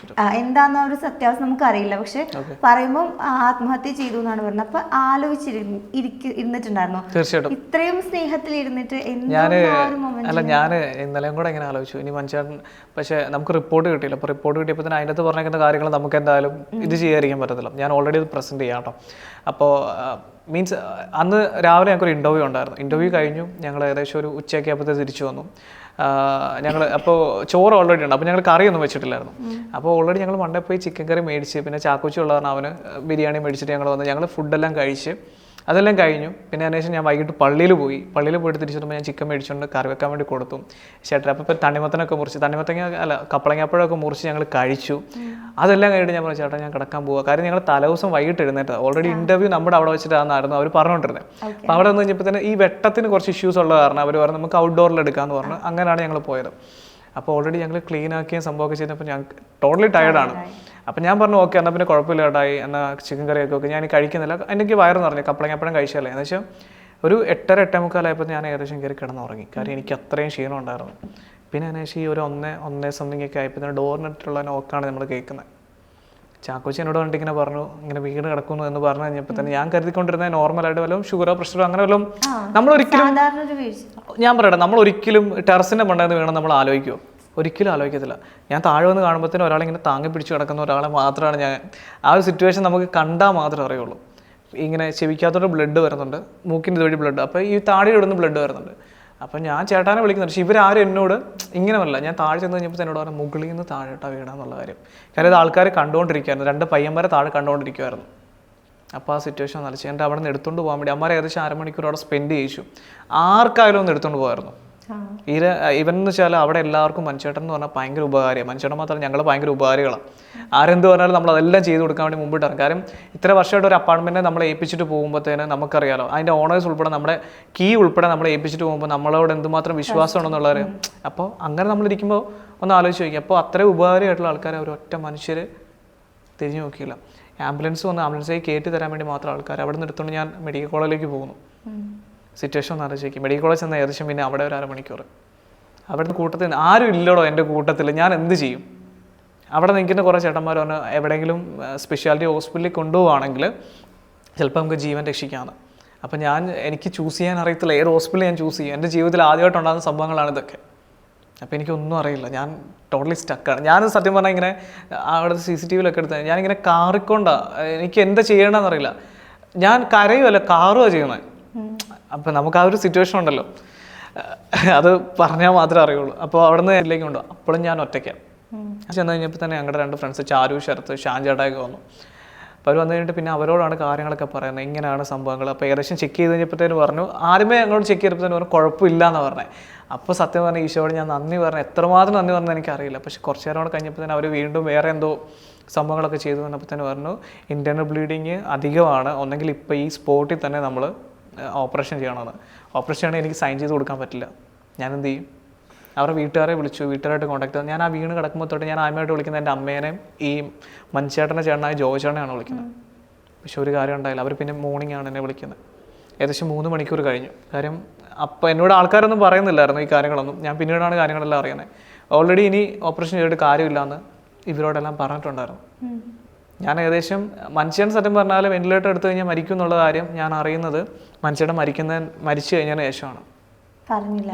[SPEAKER 3] എന്താന്ന് ഒരു സത്യാവസ്ഥ നമുക്കറിയില്ല. പക്ഷെ പറയുമ്പോൾ ആത്മഹത്യ ചെയ്തു എന്നാണ് പറഞ്ഞത്. അപ്പൊ ഇരുന്നിട്ടുണ്ടായിരുന്നോ ഇത്രയും സ്നേഹത്തിൽ ഇരുന്നിട്ട്?
[SPEAKER 2] ഞാൻ ഇന്നലെയും കൂടെ ഇങ്ങനെ ആലോചിച്ചു ഇനി മനുഷ്യൻ. പക്ഷെ നമുക്ക് റിപ്പോർട്ട് കിട്ടിയില്ല. അപ്പോൾ റിപ്പോർട്ട് കിട്ടിയപ്പോൾ തന്നെ അതിനകത്ത് പറഞ്ഞിരിക്കുന്ന കാര്യങ്ങൾ നമുക്ക് എന്തായാലും ഇത് ചെയ്യാതിരിക്കാൻ പറ്റത്തില്ല. ഞാൻ ഓൾറെഡി ഇത് പ്രസൻറ്റ് ചെയ്യാം കേട്ടോ. അപ്പോൾ മീൻസ് അന്ന് രാവിലെ ഞങ്ങൾക്കൊരു ഇൻ്റർവ്യൂ ഉണ്ടായിരുന്നു. ഇൻ്റർവ്യൂ കഴിഞ്ഞു, ഞങ്ങൾ ഏകദേശം ഒരു ഉച്ചയൊക്കെ ആയപ്പോഴത്തേക്ക് തിരിച്ചു വന്നു. ഞങ്ങൾ അപ്പോൾ ചോറ് ഓൾറെഡി ഉണ്ട്, അപ്പോൾ ഞങ്ങൾ കറിയൊന്നും വെച്ചിട്ടില്ലായിരുന്നു. അപ്പോൾ ഓൾറെഡി ഞങ്ങൾ മണ്ടേ പോയി ചിക്കൻ കറി മേടിച്ച്, പിന്നെ ചാക്കോച്ചി ഉള്ള കാരണം അവന് ബിരിയാണി മേടിച്ചിട്ട് ഞങ്ങൾ വന്ന് ഞങ്ങൾ ഫുഡെല്ലാം കഴിച്ച് അതെല്ലാം കഴിഞ്ഞു. പിന്നെ അതിനുശേഷം ഞാൻ വൈകിട്ട് പള്ളിയിൽ പോയിട്ട് തിരിച്ചു വരുമ്പോൾ ഞാൻ ചിക്കൻ മേടിച്ചുകൊണ്ട് കറി വെക്കാൻ വേണ്ടി കൊടുത്തു ചേട്ടൻ. അപ്പോൾ ഇപ്പോൾ തണ്ണിമത്തനൊക്കെ മുറിച്ച്, തണ്ണിമത്തങ്ങ അല്ല കപ്പളങ്ങാപ്പഴമൊക്കെ മുറിച്ച് ഞങ്ങൾ കഴിച്ചു. അതെല്ലാം കഴിഞ്ഞിട്ട് ഞാൻ പറഞ്ഞു ചേട്ടാ ഞാൻ കിടക്കാൻ പോവുക. കാര്യം ഞങ്ങൾ തലേദിവസം വൈകിട്ട് എഴുന്നേറ്റ് ഓൾറെഡി ഇൻ്റർവ്യൂ നമ്മുടെ അവിടെ വെച്ചിട്ടായിരുന്നു അവർ പറഞ്ഞുകൊണ്ടിരുന്നത്. അപ്പോൾ അവിടെ നിന്ന് കഴിഞ്ഞപ്പോൾ തന്നെ ഈ വെട്ടത്തിന് കുറച്ച് ഇഷ്യൂസ് ഉള്ള കാരണം അവർ പറഞ്ഞു നമുക്ക് ഔട്ട്ഡോറിൽ എടുക്കാമെന്ന് പറഞ്ഞു. അങ്ങനെയാണ് ഞങ്ങൾ പോയത്. അപ്പോൾ ഓൾറെഡി ഞങ്ങൾ ക്ലീൻ ആക്കിയും സംഭവമൊക്കെ ചെയ്തപ്പോൾ ഞങ്ങൾക്ക് ടോട്ടലി ടയർഡാണ്. അപ്പോൾ ഞാൻ പറഞ്ഞു ഓക്കെ എന്നാൽ പിന്നെ കുഴപ്പമില്ല ഏട്ടായി, എന്നാൽ ചിക്കൻ കറിയൊക്കെ ഓക്കെ ഞാൻ കഴിക്കുന്നില്ല, എനിക്ക് വയറ് നിറഞ്ഞു കപ്പളങ്ങപ്പഴം കഴിച്ചാലേ എന്ന് വെച്ചാൽ ഒരു 8:30 8:45 ഞാൻ ഏകദേശം കയറി കിടന്നുറങ്ങി. കാര്യം എനിക്ക് അത്രയും ക്ഷീണം ഉണ്ടായിരുന്നു. പിന്നെ അതിനുശേഷം ഈ ഒരു 1 സംതിങ് ഒക്കെ ആയപ്പോൾ ഡോറിനിട്ടുള്ള നോക്കാണ് നമ്മൾ കേൾക്കുന്നത്. ചാക്കോച്ചി എന്നോട് കണ്ടിട്ട് ഇങ്ങനെ പറഞ്ഞു ഇങ്ങനെ വീട് കിടക്കുന്നു എന്ന് പറഞ്ഞു കഴിഞ്ഞപ്പോൾ തന്നെ ഞാൻ കരുതിക്കൊണ്ടിരുന്നത് നോർമലായിട്ട് വല്ലതും ഷുഗറോ പ്രഷറോ അങ്ങനെ വല്ലതും നമ്മളൊരിക്കലും, ഞാൻ പറയട്ടെ നമ്മളൊരിക്കലും ടെറസിൻ്റെ മണ്ടേന്ന് വീണം നമ്മൾ ആലോചിക്കുമോ? ഒരിക്കലും ആലോചിക്കത്തില്ല. ഞാൻ താഴെ വന്ന് കാണുമ്പോഴത്തേനും ഒരാളിങ്ങനെ താങ്ങി പിടിച്ച് കിടക്കുന്ന ഒരാളെ മാത്രമാണ് ഞാൻ ആ ഒരു സിറ്റുവേഷൻ നമുക്ക് കണ്ടാൽ മാത്രമേ അറിയുള്ളൂ. ഇങ്ങനെ ചെവിക്കകത്തോട്ട് ബ്ലഡ് വരുന്നുണ്ട്, മൂക്കിൻ്റെ ഇതുവഴി ബ്ലഡ്, അപ്പോൾ ഈ താടിയുടെ ഇവിടുന്ന് ബ്ലഡ് വരുന്നുണ്ട്. അപ്പം ഞാൻ ചേട്ടാനെ വിളിക്കുന്നുണ്ട്. പക്ഷേ ഇവരാരും എന്നോട് ഇങ്ങനെ പറയില്ല. ഞാൻ താഴെ ചെന്ന് കഴിഞ്ഞപ്പോൾ എന്നോട് പറഞ്ഞു മുകളിൽ നിന്ന് താഴെട്ടാ വീടാന്നുള്ള കാര്യം. കാര്യം ഇത് ആൾക്കാർ കണ്ടുകൊണ്ടിരിക്കുകയായിരുന്നു, 2 പയ്യന്മാരെ താഴെ കണ്ടുകൊണ്ടിരിക്കുമായിരുന്നു. അപ്പോൾ ആ സിറ്റുവേഷൻ നല്ലത് എൻ്റെ അവിടെ നിന്ന് എടുത്തുകൊണ്ട് പോകാൻ വേണ്ടി അമ്മമാരെ ഏകദേശം 1/2 മണിക്കൂർ അവിടെ സ്പെൻഡ് ചെയ്യിച്ചു. ആർക്കായാലും ഒന്ന് എടുത്തുകൊണ്ട് പോകായിരുന്നു. ഇവനെന്ന് വെച്ചാൽ അവിടെ എല്ലാവർക്കും മനുഷ്യട്ടൻ എന്ന് പറഞ്ഞാൽ ഭയങ്കര ഉപകാരിയാണ്. മനുഷ്യട്ടൻ മാത്രമല്ല ഞങ്ങൾ ഭയങ്കര ഉപകാരികളാണ്. ആരെന്ത് പറഞ്ഞാലും നമ്മൾ അതെല്ലാം ചെയ്ത് കൊടുക്കാൻ വേണ്ടി മുമ്പിട്ടാണ്. കാര്യം ഇത്ര വർഷമായിട്ട് ഒരു അപ്പാർട്ട്മെൻറ്റിനെ നമ്മളെ ഏൽപ്പിച്ചിട്ട് പോകുമ്പോഴത്തേന് നമുക്കറിയാലോ അതിൻ്റെ ഓണേഴ്സ് ഉൾപ്പെടെ നമ്മുടെ കീ ഉൾപ്പെടെ നമ്മളെ ഏൽപ്പിച്ചിട്ട് പോകുമ്പോൾ നമ്മളോട് എന്തുമാത്രം വിശ്വാസമുണ്ടെന്നുള്ളവർ. അപ്പോൾ അങ്ങനെ നമ്മളിരിക്കുമ്പോൾ ഒന്ന് ആലോചിച്ച് നോക്കി. അപ്പോൾ അത്രയും ഉപകാരമായിട്ടുള്ള ആൾക്കാരെ ഒരു ഒറ്റ മനുഷ്യർ തിരിഞ്ഞു നോക്കിയില്ല. ആംബുലൻസിലേക്ക് കയറ്റി തരാൻ വേണ്ടി മാത്രം ആൾക്കാർ അവിടെ നിന്ന് എടുത്തുകൊണ്ട് ഞാൻ മെഡിക്കൽ കോളേജിലേക്ക് പോകുന്നു. സിറ്റുവേഷൻ ഒന്ന് ആലോചിക്കും. മെഡിക്കൽ കോളേജ് ചെന്ന ഏകദേശം പിന്നെ അവിടെ ഒരു 1/2 മണിക്കൂർ അവിടുന്ന് കൂട്ടത്തിൽ ആരും ഇല്ലടോ എൻ്റെ കൂട്ടത്തിൽ, ഞാൻ എന്ത് ചെയ്യും? അവിടെ നിൽക്കുന്ന കുറേ ചേട്ടന്മാർ പറഞ്ഞ് എവിടെയെങ്കിലും സ്പെഷ്യാലിറ്റി ഹോസ്പിറ്റലിൽ കൊണ്ടുപോവുകയാണെങ്കിൽ ചിലപ്പോൾ നമുക്ക് ജീവൻ രക്ഷിക്കാമെന്ന്. അപ്പം എനിക്ക് ചൂസ് ചെയ്യാൻ അറിയത്തില്ല ഏത് ഹോസ്പിറ്റലിൽ ഞാൻ ചൂസ് ചെയ്യും. എൻ്റെ ജീവിതത്തിൽ ആദ്യമായിട്ടുണ്ടാകുന്ന സംഭവങ്ങളാണ് ഇതൊക്കെ. അപ്പോൾ എനിക്കൊന്നും അറിയില്ല, ഞാൻ ടോട്ടലി സ്റ്റക്കാണ്. ഞാൻ സത്യം പറഞ്ഞാൽ ഇങ്ങനെ അവിടുത്തെ CCTVയിലൊക്കെ എടുത്ത് ഞാനിങ്ങനെ കാറിക്കൊണ്ടാണ്, എനിക്ക് എന്താ ചെയ്യേണ്ടതെന്നറിയില്ല. ഞാൻ കരയുമല്ല കാറുകയാണ് ചെയ്യുന്നത്. അപ്പം നമുക്ക് ആ ഒരു സിറ്റുവേഷൻ ഉണ്ടല്ലോ, അത് പറഞ്ഞാൽ മാത്രമേ അറിയുള്ളൂ. അപ്പോൾ അവിടെ നിന്ന് ഇതിലേക്ക് കൊണ്ടു അപ്പോഴും ഞാൻ ഒറ്റയ്ക്കാണ്. ചെന്ന് കഴിഞ്ഞപ്പോൾ തന്നെ ഞങ്ങളുടെ 2 ഫ്രണ്ട്സ് ചാരു, ശരത്ത്, ഷാൻ ചേട്ടായൊക്കെ വന്നു. അപ്പോൾ അവർ വന്നു കഴിഞ്ഞിട്ട് പിന്നെ അവരോടാണ് കാര്യങ്ങളൊക്കെ പറയുന്നത്, ഇങ്ങനെയാണ് സംഭവങ്ങൾ. അപ്പോൾ ഏകദേശം ചെക്ക് ചെയ്ത് കഴിഞ്ഞപ്പോഴത്തേന് പറഞ്ഞു, ആദ്യമേ ഞങ്ങളോട് ചെക്ക് ചെയ്തപ്പോഴത്തേന് പറഞ്ഞു കുഴപ്പമില്ല എന്ന് പറഞ്ഞത്. അപ്പോൾ സത്യം പറഞ്ഞാൽ ഈശോയോട് ഞാൻ നന്ദി പറഞ്ഞു, എത്രമാത്രം നന്ദി പറഞ്ഞാൽ എനിക്കറിയില്ല. പക്ഷേ കുറച്ച് നേരം കൂടെ കഴിഞ്ഞപ്പോഴത്തേന് അവർ വീണ്ടും വേറെ എന്തോ സംഭവങ്ങളൊക്കെ ചെയ്തു വന്നപ്പോൾ തന്നെ പറഞ്ഞു ഇൻറ്റേർണൽ ബ്ലീഡിങ് അധികമാണ്, ഒന്നെങ്കിൽ ഇപ്പോൾ ഈ സ്പോട്ടിൽ തന്നെ നമ്മൾ ഓപ്പറേഷൻ ചെയ്യണമെന്ന്. ഓപ്പറേഷൻ ചെയ്യണമെങ്കിൽ എനിക്ക് സൈൻ ചെയ്ത് കൊടുക്കാൻ പറ്റില്ല. ഞാൻ എന്ത് ചെയ്യും? അവരുടെ വീട്ടുകാരെ വിളിച്ചു, വീട്ടുകാരായിട്ട് കോൺടാക്ട് ചെയ്തു. ഞാൻ ആ വീണ് കിടക്കുമ്പോൾ തൊട്ട് ഞാൻ ആദ്യമായിട്ട് വിളിക്കുന്നത് എൻ്റെ അമ്മേനെയും ഈ മഞ്ചേട്ടൻ്റെ ചേട്ടനായ ജോയിച്ചേട്ടനെയാണ് വിളിക്കുന്നത്. പക്ഷെ ഒരു കാര്യം ഉണ്ടായില്ല, അവർ പിന്നെ മോർണിംഗ് ആണ് എന്നെ വിളിക്കുന്നത്. ഏകദേശം 3 മണിക്കൂർ കഴിഞ്ഞു. കാര്യം അപ്പോൾ എന്നോട് ആൾക്കാരൊന്നും പറയുന്നില്ലായിരുന്നു ഈ കാര്യങ്ങളൊന്നും. ഞാൻ പിന്നീടാണ് കാര്യങ്ങളെല്ലാം അറിയുന്നത്. ഓൾറെഡി ഇനി ഓപ്പറേഷൻ ചെയ്തിട്ട് കാര്യമില്ലയെന്ന് ഇവരോടെല്ലാം പറഞ്ഞിട്ടുണ്ടായിരുന്നു. ഞാൻ ഏകദേശം മനുഷ്യൻ സത്യം പറഞ്ഞാൽ വെന്റിലേറ്റർ എടുത്തു കഴിഞ്ഞാൽ മരിക്കും എന്നുള്ള കാര്യം ഞാൻ അറിയുന്നത് മനുഷ്യയുടെ മരിച്ചു കഴിഞ്ഞതിന് ശേഷമാണ്.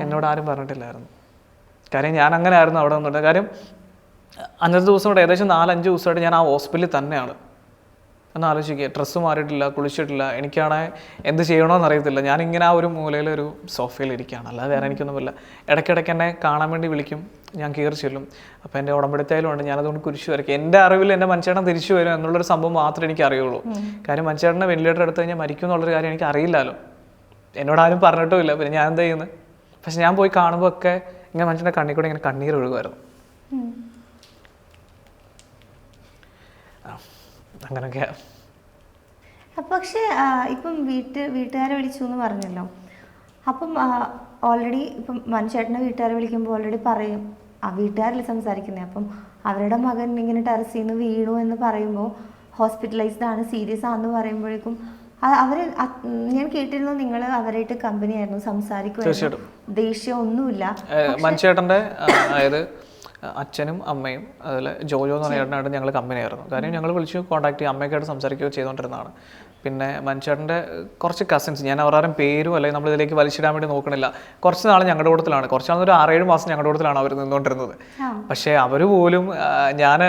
[SPEAKER 2] എന്നോട് ആരും പറഞ്ഞിട്ടില്ലായിരുന്നു. കാര്യം ഞാൻ അങ്ങനെ ആയിരുന്നു അവിടെ നിന്നിട്ട്. കാര്യം അന്നത്തെ ദിവസം കൂടെ ഏകദേശം 4-5 ദിവസമായിട്ട് ഞാൻ ആ ഹോസ്പിറ്റലിൽ തന്നെയാണ്. എന്ന് ആലോചിക്കുക, ഡ്രസ്സ് മാറിയിട്ടില്ല, കുളിച്ചിട്ടില്ല. എനിക്കാണെങ്കിൽ എന്ത് ചെയ്യണമെന്ന് അറിയത്തില്ല. ഞാനിങ്ങനെ ആ ഒരു മൂലയിലൊരു സോഫയിൽ ഇരിക്കുകയാണ്, അല്ലാതെ വേറെ എനിക്കൊന്നുമില്ല. ഇടയ്ക്കിടയ്ക്ക് എന്നെ കാണാൻ വേണ്ടി വിളിക്കും, ഞാൻ കയറി ചെല്ലും. അപ്പോൾ എൻ്റെ ഉടമ്പടിത്തായാലും ഉണ്ട്, ഞാനതുകൊണ്ട് കുരിശ് വരയ്ക്കും. എൻ്റെ അറിവിൽ എൻ്റെ മനുഷ്യടൻ തിരിച്ചു വരും എന്നുള്ളൊരു സംഭവം മാത്രമേ എനിക്ക് അറിയുള്ളൂ. കാര്യം മനുഷ്യടനെ വെന്റിലേറ്റർ എടുത്തു കഴിഞ്ഞാൽ മരിക്കും എന്നുള്ളൊരു കാര്യം എനിക്ക് അറിയില്ലല്ലോ, എന്നോട് ആരും പറഞ്ഞിട്ടും ഇല്ല. പിന്നെ ഞാൻ എന്താ ചെയ്യുന്നത്? പക്ഷെ ഞാൻ പോയി കാണുമ്പോൾ ഒക്കെ ഇങ്ങനെ മനുഷ്യൻ്റെ കണ്ണിൽ കൂടെ ഇങ്ങനെ കണ്ണീർ ഒഴുകുമായിരുന്നു. അങ്ങനെയൊക്കെ.
[SPEAKER 3] പക്ഷേ ഇപ്പം വീട്ടുകാരെ വിളിച്ചു എന്ന് പറഞ്ഞല്ലോ. അപ്പം ഓൾറെഡി ഇപ്പം മനുഷ്യേട്ടനെ വീട്ടുകാരെ വിളിക്കുമ്പോൾ ഓൾറെഡി പറയും, ആ വീട്ടുകാരിൽ സംസാരിക്കുന്നത്. അപ്പം അവരുടെ മകൻ ഇങ്ങനെ ടെറസിൽ നിന്ന് വീണു എന്ന് പറയുമ്പോൾ ഹോസ്പിറ്റലൈസ്ഡ് ആണ്, സീരിയസ് ആണെന്ന് പറയുമ്പോഴേക്കും അവർ ഞാൻ കേട്ടിരുന്നു നിങ്ങൾ അവരായിട്ട് കമ്പനി ആയിരുന്നു, സംസാരിക്കുമായിരുന്നു, ദേഷ്യം ഒന്നുമില്ല.
[SPEAKER 2] മനുഷ്യേട്ടൻ്റെ അതായത് അച്ഛനും അമ്മയും അതുപോലെ ജോജോ എന്ന് പറഞ്ഞ ചേട്ടനായിട്ട് ഞങ്ങൾ കമ്പനിയായിരുന്നു. കാര്യം ഞങ്ങൾ വിളിച്ചു കോൺടാക്ട് ചെയ്യും, അമ്മയ്ക്കായിട്ട് സംസാരിക്കുകയോ ചെയ്തുകൊണ്ടിരുന്നതാണ്. പിന്നെ മനുഷ്യേട്ടൻ്റെ കുറച്ച് കസിൻസ്, ഞാൻ അവരാരും പേരും അല്ലെങ്കിൽ നമ്മളിതിലേക്ക് വലിച്ചിടാൻ വേണ്ടി നോക്കണില്ല, കുറച്ച് നാൾ ഞങ്ങളുടെ കൂട്ടത്തിലാണ്, കുറച്ച് നാൾ ഒരു 6-7 മാസം ഞങ്ങളുടെ കൂട്ടത്തിലാണ് അവർ നിന്നുകൊണ്ടിരുന്നത്. പക്ഷേ അവർ പോലും ഞാൻ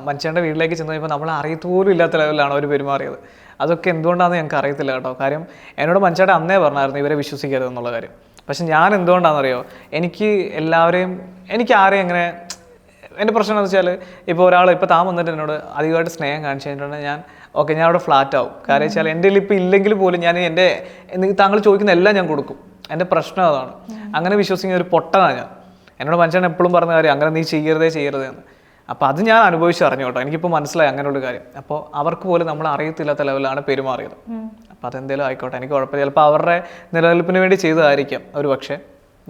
[SPEAKER 2] മനുഷ്യൻ്റെ വീട്ടിലേക്ക് ചെന്ന് കഴിയുമ്പോൾ നമ്മൾ അറിയത്ത് പോലും ഇല്ലാത്ത ലെവലിലാണ് അവർ പെരുമാറിയത്. അതൊക്കെ എന്തുകൊണ്ടാണെന്ന് ഞങ്ങൾക്ക് അറിയത്തില്ല കേട്ടോ. കാര്യം എന്നോട് മനുഷ്യരുടെ അന്നേ പറഞ്ഞായിരുന്നു ഇവരെ വിശ്വസിക്കരുത് എന്നുള്ള കാര്യം. പക്ഷെ ഞാൻ എന്തുകൊണ്ടാണെന്നറിയോ, എനിക്ക് ആരെയും അങ്ങനെ, എൻ്റെ പ്രശ്നം എന്ന് വെച്ചാൽ ഇപ്പോൾ ഒരാൾ ഇപ്പോൾ താൻ വന്നിട്ട് എന്നോട് അധികമായിട്ട് സ്നേഹം കാണിച്ചു കഴിഞ്ഞിട്ടുണ്ടെങ്കിൽ ഞാൻ ഞാൻ അവിടെ ഫ്ലാറ്റ് ആവും. കാര്യം വെച്ചാൽ എൻ്റെ കയ്യിൽ ഇപ്പോൾ ഇല്ലെങ്കിൽ പോലും ഞാൻ താങ്കൾ ചോദിക്കുന്ന എല്ലാം ഞാൻ കൊടുക്കും. എൻ്റെ പ്രശ്നം അതാണ്. അങ്ങനെ വിശ്വസിക്കുന്ന ഒരു പൊട്ടനാണ് ഞാൻ. എന്നോട് മനുഷ്യൻ എപ്പോഴും പറഞ്ഞ കാര്യം അങ്ങനെ നീ ചെയ്യരുതേ എന്ന്. അപ്പോൾ അത് ഞാൻ അനുഭവിച്ചറിഞ്ഞു കേട്ടോ. എനിക്കിപ്പോൾ മനസ്സിലായി അങ്ങനെയുള്ള കാര്യം. അപ്പോൾ അവർക്ക് പോലും നമ്മൾ അറിയത്തില്ലാത്ത ലെവലിലാണ് പെരുമാറിയത്. അപ്പോൾ അതെന്തേലും ആയിക്കോട്ടെ, എനിക്ക് കുഴപ്പമില്ല. ചിലപ്പോൾ അവരുടെ നിലനിൽപ്പിന് വേണ്ടി ചെയ്തതായിരിക്കാം ഒരു പക്ഷേ,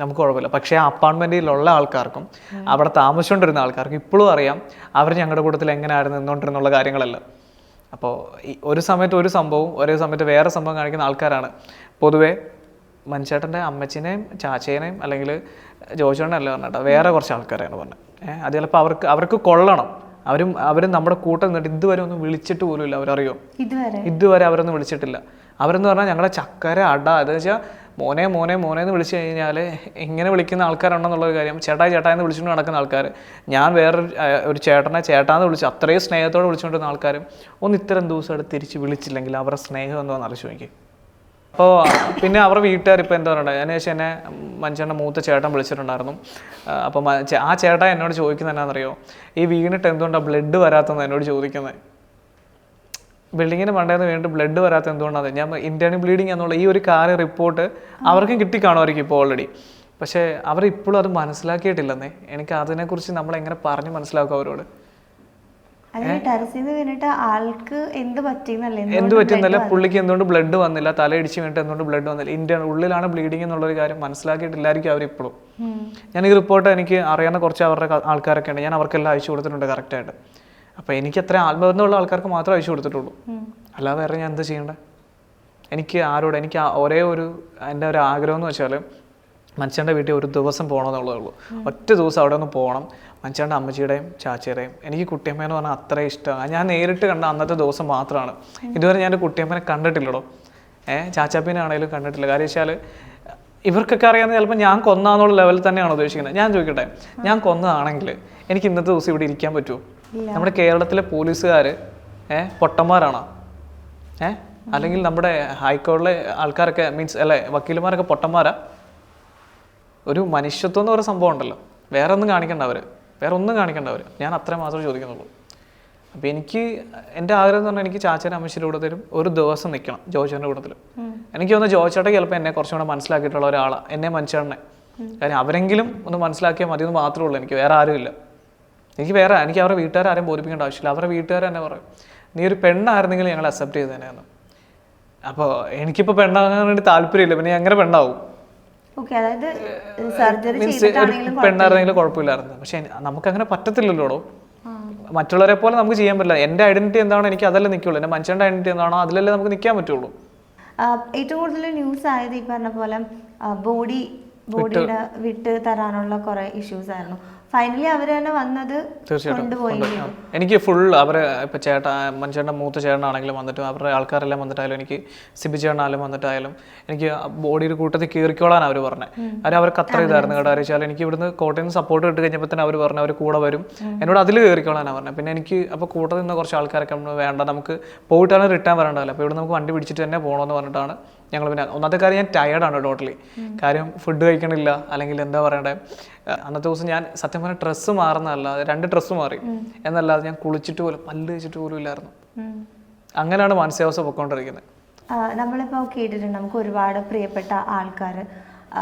[SPEAKER 2] നമുക്ക് കുഴപ്പമില്ല. പക്ഷേ ആ അപ്പാർട്ട്മെൻറ്റിലുള്ള ആൾക്കാർക്കും അവിടെ താമസിച്ചുകൊണ്ടിരുന്ന ആൾക്കാർക്കും ഇപ്പോഴും അറിയാം അവർ ഞങ്ങളുടെ കൂട്ടത്തിൽ എങ്ങനെയായിരുന്നു നിന്നുകൊണ്ടിരുന്നുള്ള കാര്യങ്ങളെല്ലാം. അപ്പോൾ ഒരു സമയത്ത് ഒരു സംഭവം, ഒരേ സമയത്ത് വേറെ സംഭവം കാണിക്കുന്ന ആൾക്കാരാണ് പൊതുവേ മനുഷ്യേട്ടൻ്റെ അമ്മച്ചിനെയും ചാച്ചേനെയും അല്ലെങ്കിൽ ജോജോണ്ണല്ല പറഞ്ഞിട്ട് വേറെ കുറച്ച് ആൾക്കാരാണ് പറഞ്ഞത്. അത് ചിലപ്പോൾ അവർക്ക് കൊള്ളണം. അവരും നമ്മുടെ കൂട്ടം നിന്നിട്ട് ഇതുവരെ ഒന്നും വിളിച്ചിട്ട് പോലും ഇല്ല. അവരറിയോ, ഇതുവരെ അവരൊന്നും വിളിച്ചിട്ടില്ല. അവരെന്ന് പറഞ്ഞാൽ ഞങ്ങളെ ചക്കര അട, അതെന്ന് വെച്ചാൽ മോനെ എന്ന് വിളിച്ചു കഴിഞ്ഞാൽ ഇങ്ങനെ വിളിക്കുന്ന ആൾക്കാരുണ്ടെന്നുള്ളൊരു കാര്യം. ചേട്ടായി എന്ന് വിളിച്ചുകൊണ്ട് നടക്കുന്ന ആൾക്കാർ, ഞാൻ ഒരു ചേട്ടാന്ന് വിളിച്ച് അത്രയും സ്നേഹത്തോടെ വിളിച്ചുകൊണ്ടിരുന്ന ആൾക്കാരും ഒന്ന് ഇത്തരം ദിവസമായിട്ട് തിരിച്ച് വിളിച്ചില്ലെങ്കിൽ അവരുടെ സ്നേഹം എന്താണെന്ന് അറിയിച്ചു എനിക്ക്. അപ്പോൾ പിന്നെ അവരുടെ വീട്ടുകാർ ഇപ്പോൾ എന്താ പറയുക, അതിനുശേഷം എന്നെ മനുഷ്യൻ്റെ മൂത്ത ചേട്ടൻ വിളിച്ചിട്ടുണ്ടായിരുന്നു. അപ്പോൾ ആ ചേട്ടൻ എന്നോട് ചോദിക്കുന്നത് എന്നാണെന്നറിയോ, ഈ വീണിട്ട് എന്തുകൊണ്ടാണ് ബ്ലഡ് വരാത്തതെന്ന് എന്നോട് ചോദിക്കുന്നത്. ബിൽഡിങ്ങിന് മണ്ടേന്ന് വീണിട്ട് ബ്ലഡ് വരാത്ത എന്തുകൊണ്ടാണ്? ഞാൻ ഇന്റേണൽ ബ്ലീഡിങ് എന്നുള്ള ഈ ഒരു കാര്യം റിപ്പോർട്ട് അവർക്കും കിട്ടിക്കാണുമായിരിക്കും ഇപ്പോൾ ഓൾറെഡി. പക്ഷേ അവരിപ്പോഴും അത് മനസ്സിലാക്കിയിട്ടില്ലെന്നേ. എനിക്ക് അതിനെക്കുറിച്ച് നമ്മളെങ്ങനെ പറഞ്ഞ് മനസ്സിലാക്കും അവരോട്?
[SPEAKER 3] എന്ത്
[SPEAKER 2] പറ്റിയെന്നല്ല, പുള്ളിക്ക് എന്തുകൊണ്ട് ബ്ലഡ് വന്നില്ല, തലയിടിച്ച് വീണിട്ട് എന്തുകൊണ്ട് ബ്ലഡ് വന്നില്ല, ഇന്ത്യൻ ഉള്ളിലാണ് ബ്ലീഡിങ് എന്നുള്ളൊരു കാര്യം മനസ്സിലാക്കിയിട്ടില്ലായിരിക്കും അവരിപ്പോഴും. ഞാൻ ഈ റിപ്പോർട്ട് എനിക്ക് അറിയാവുന്ന കുറച്ച് അവരുടെ ആൾക്കാരൊക്കെ ഉണ്ട്, ഞാൻ അവർക്കെല്ലാം അയച്ചു കൊടുത്തിട്ടുണ്ട് കറക്റ്റായിട്ട്. അപ്പോൾ എനിക്ക് അത്ര ആത്മബന്ധമുള്ള ആൾക്കാർക്ക് മാത്രമേ അയച്ചു കൊടുത്തിട്ടുള്ളൂ. അല്ലാതെ വേറെ ഞാൻ എന്താ ചെയ്യേണ്ടത്? എനിക്ക് ഒരേ എൻ്റെ ഒരു ആഗ്രഹം എന്ന് വെച്ചാൽ മനുഷ്യൻ്റെ വീട്ടിൽ ഒരു ദിവസം പോകണമെന്നുള്ളതേ ഉള്ളൂ. ഒറ്റ ദിവസം അവിടെ ഒന്ന് പോകണം. മനുഷ്യൻ്റെ അമ്മച്ചിയുടെയും ചാച്ചയുടെയും. എനിക്ക് കുട്ടിയമ്മയെന്ന് പറഞ്ഞാൽ അത്ര ഇഷ്ടമാണ്. ഞാൻ നേരിട്ട് കണ്ട അന്നത്തെ ദിവസം മാത്രമാണ്. ഇതുവരെ ഞാൻ കുട്ടിയമ്മനെ കണ്ടിട്ടില്ലടോ. ചാച്ചാപ്പീനാണേലും കണ്ടിട്ടില്ല. കാര്യം വെച്ചാൽ ഇവർക്കൊക്കെ അറിയാവുന്ന ചിലപ്പോൾ ഞാൻ കൊന്നാന്നുള്ള ലെവലിൽ തന്നെയാണ് ഉദ്ദേശിക്കുന്നത്. ഞാൻ ചോദിക്കട്ടെ, ഞാൻ കൊന്നതാണെങ്കിൽ എനിക്ക് ഇന്നത്തെ ദിവസം ഇവിടെ ഇരിക്കാൻ പറ്റുമോ? നമ്മുടെ കേരളത്തിലെ പോലീസുകാർ പൊട്ടന്മാരാണോ? അല്ലെങ്കിൽ നമ്മുടെ ഹൈക്കോടതിയിലെ ആൾക്കാരൊക്കെ വക്കീലുമാരൊക്കെ പൊട്ടന്മാരാ? ഒരു മനുഷ്യത്വം എന്ന് പറയുന്ന സംഭവം ഉണ്ടല്ലോ, വേറെ ഒന്നും കാണിക്കണ്ട അവർ. ഞാൻ അത്ര മാത്രമേ ചോദിക്കുന്നുള്ളൂ. അപ്പോൾ എൻ്റെ ആഗ്രഹം എന്ന് പറഞ്ഞാൽ എനിക്ക് ചാച്ചൻ്റെ അമ്മച്ചിയുടെ കൂട്ടത്തിലും ഒരു ദിവസം നിൽക്കണം, ജോജോൻ്റെ കൂട്ടത്തിൽ. എനിക്ക് തോന്നുന്നു ജോജോട്ടെ ചിലപ്പോൾ എന്നെ കുറച്ചും കൂടെ മനസ്സിലാക്കിയിട്ടുള്ള ഒരാളാണ്, എന്നെ മനുഷ്യനെ. കാര്യം അവരെങ്കിലും ഒന്ന് മനസ്സിലാക്കിയാൽ മതി എന്ന് മാത്രമേ ഉള്ളൂ. എനിക്ക് വേറെ ആരുമില്ല. എനിക്ക് അവരുടെ വീട്ടുകാരും ബോധിപ്പിക്കേണ്ട ആവശ്യമില്ല. അവരുടെ വീട്ടുകാർ തന്നെ പറയും, നീ ഒരു പെണ്ണായിരുന്നെങ്കിൽ ഞങ്ങൾ അക്സെപ്റ്റ് ചെയ്തേനെന്ന്. അപ്പോൾ എനിക്കിപ്പോൾ പെണ്ണാകാൻ വേണ്ടി താല്പര്യമില്ല, പിന്നെ എങ്ങനെ പെണ്ണാവും? പെണ്ണായിരുന്നെങ്കിലും കുഴപ്പമില്ലായിരുന്നു. പക്ഷെ നമുക്കങ്ങനെ പറ്റത്തില്ലല്ലോടോ. മറ്റുള്ളവരെ പോലെ നമുക്ക് ചെയ്യാൻ പറ്റില്ല. എൻ്റെ ഐഡന്റിറ്റി എന്താണോ എനിക്ക് അതല്ലേ നിൽക്കുള്ളൂ. എൻ്റെ മനുഷ്യൻ്റെ ഐഡന്റിറ്റി എന്താണോ അതിലല്ലേ നമുക്ക് നിൽക്കാൻ പറ്റുള്ളൂ.
[SPEAKER 3] ഏറ്റവും കൂടുതൽ ന്യൂസ് ആയത് ഈ പറഞ്ഞ പോലെ ബോഡിയുടെ വിട്ട് തരാനുള്ള കുറെ ഇഷ്യൂസ് ആയിരുന്നു. ഫൈനലി അവർ തന്നെ വന്നത് കൊണ്ടുപോയി.
[SPEAKER 2] എനിക്ക് ഫുൾ അവരെ ഇപ്പം മനുഷ്യൻ്റെ മൂത്ത ചേട്ടനാണെങ്കിലും വന്നിട്ടും അവരുടെ ആൾക്കാരെല്ലാം വന്നിട്ടായാലും എനിക്ക് സിബി ചേട്ടനായാലും വന്നിട്ടായാലും എനിക്ക് ബോഡിയുടെ കൂട്ടത്തിൽ കീറിക്കോളാൻ അവർ പറഞ്ഞത്. അവർക്ക് അത്ര ഇതായിരുന്നു കേട്ടോ. വെച്ചാൽ എനിക്ക് ഇവിടുന്ന് കോട്ടയിൽ നിന്ന് സപ്പോർട്ട് കിട്ടി കഴിഞ്ഞപ്പോൾ തന്നെ അവർ പറഞ്ഞു അവർ കൂടെ വരും, എന്നോട് അതിൽ കയറിക്കോളാനാണ് പറഞ്ഞത്. പിന്നെ എനിക്ക് അപ്പോൾ കൂട്ടത്തിൽ നിന്ന് കുറച്ച് ആൾക്കാരൊക്കെ വേണ്ട, നമുക്ക് പോയിട്ടാണ് റിട്ടേൺ വരണ്ടല്ലോ, അപ്പോൾ ഇവിടെ നമുക്ക് വണ്ടി പിടിച്ചിട്ട് തന്നെ പോകണമെന്ന് പറഞ്ഞിട്ടാണ് ഞങ്ങൾ. പിന്നെ ഒന്നാമത്തെ കാര്യം ഞാൻ ടയേർഡാണ് ടോട്ടലി. കാര്യം ഫുഡ് കഴിക്കണില്ല, അല്ലെങ്കിൽ എന്താ പറയണ്ടേ, അന്നത്തെ ദിവസം ഞാൻ സത്യം പറഞ്ഞാൽ ഡ്രസ്സ് മാറുന്നതല്ലാതെ 2 ഡ്രസ്സ് മാറി എന്നല്ലാതെ ഞാൻ കുളിച്ചിട്ട് പോലും പല്ല് വെച്ചിട്ട് പോലും ഇല്ലായിരുന്നു. അങ്ങനെയാണ് മാനസികാവസ്ഥ പൊയ്ക്കൊണ്ടിരിക്കുന്നത്.
[SPEAKER 3] നമ്മളിപ്പോൾ കേട്ടിട്ടുണ്ട്, നമുക്ക് ഒരുപാട് പ്രിയപ്പെട്ട ആൾക്കാർ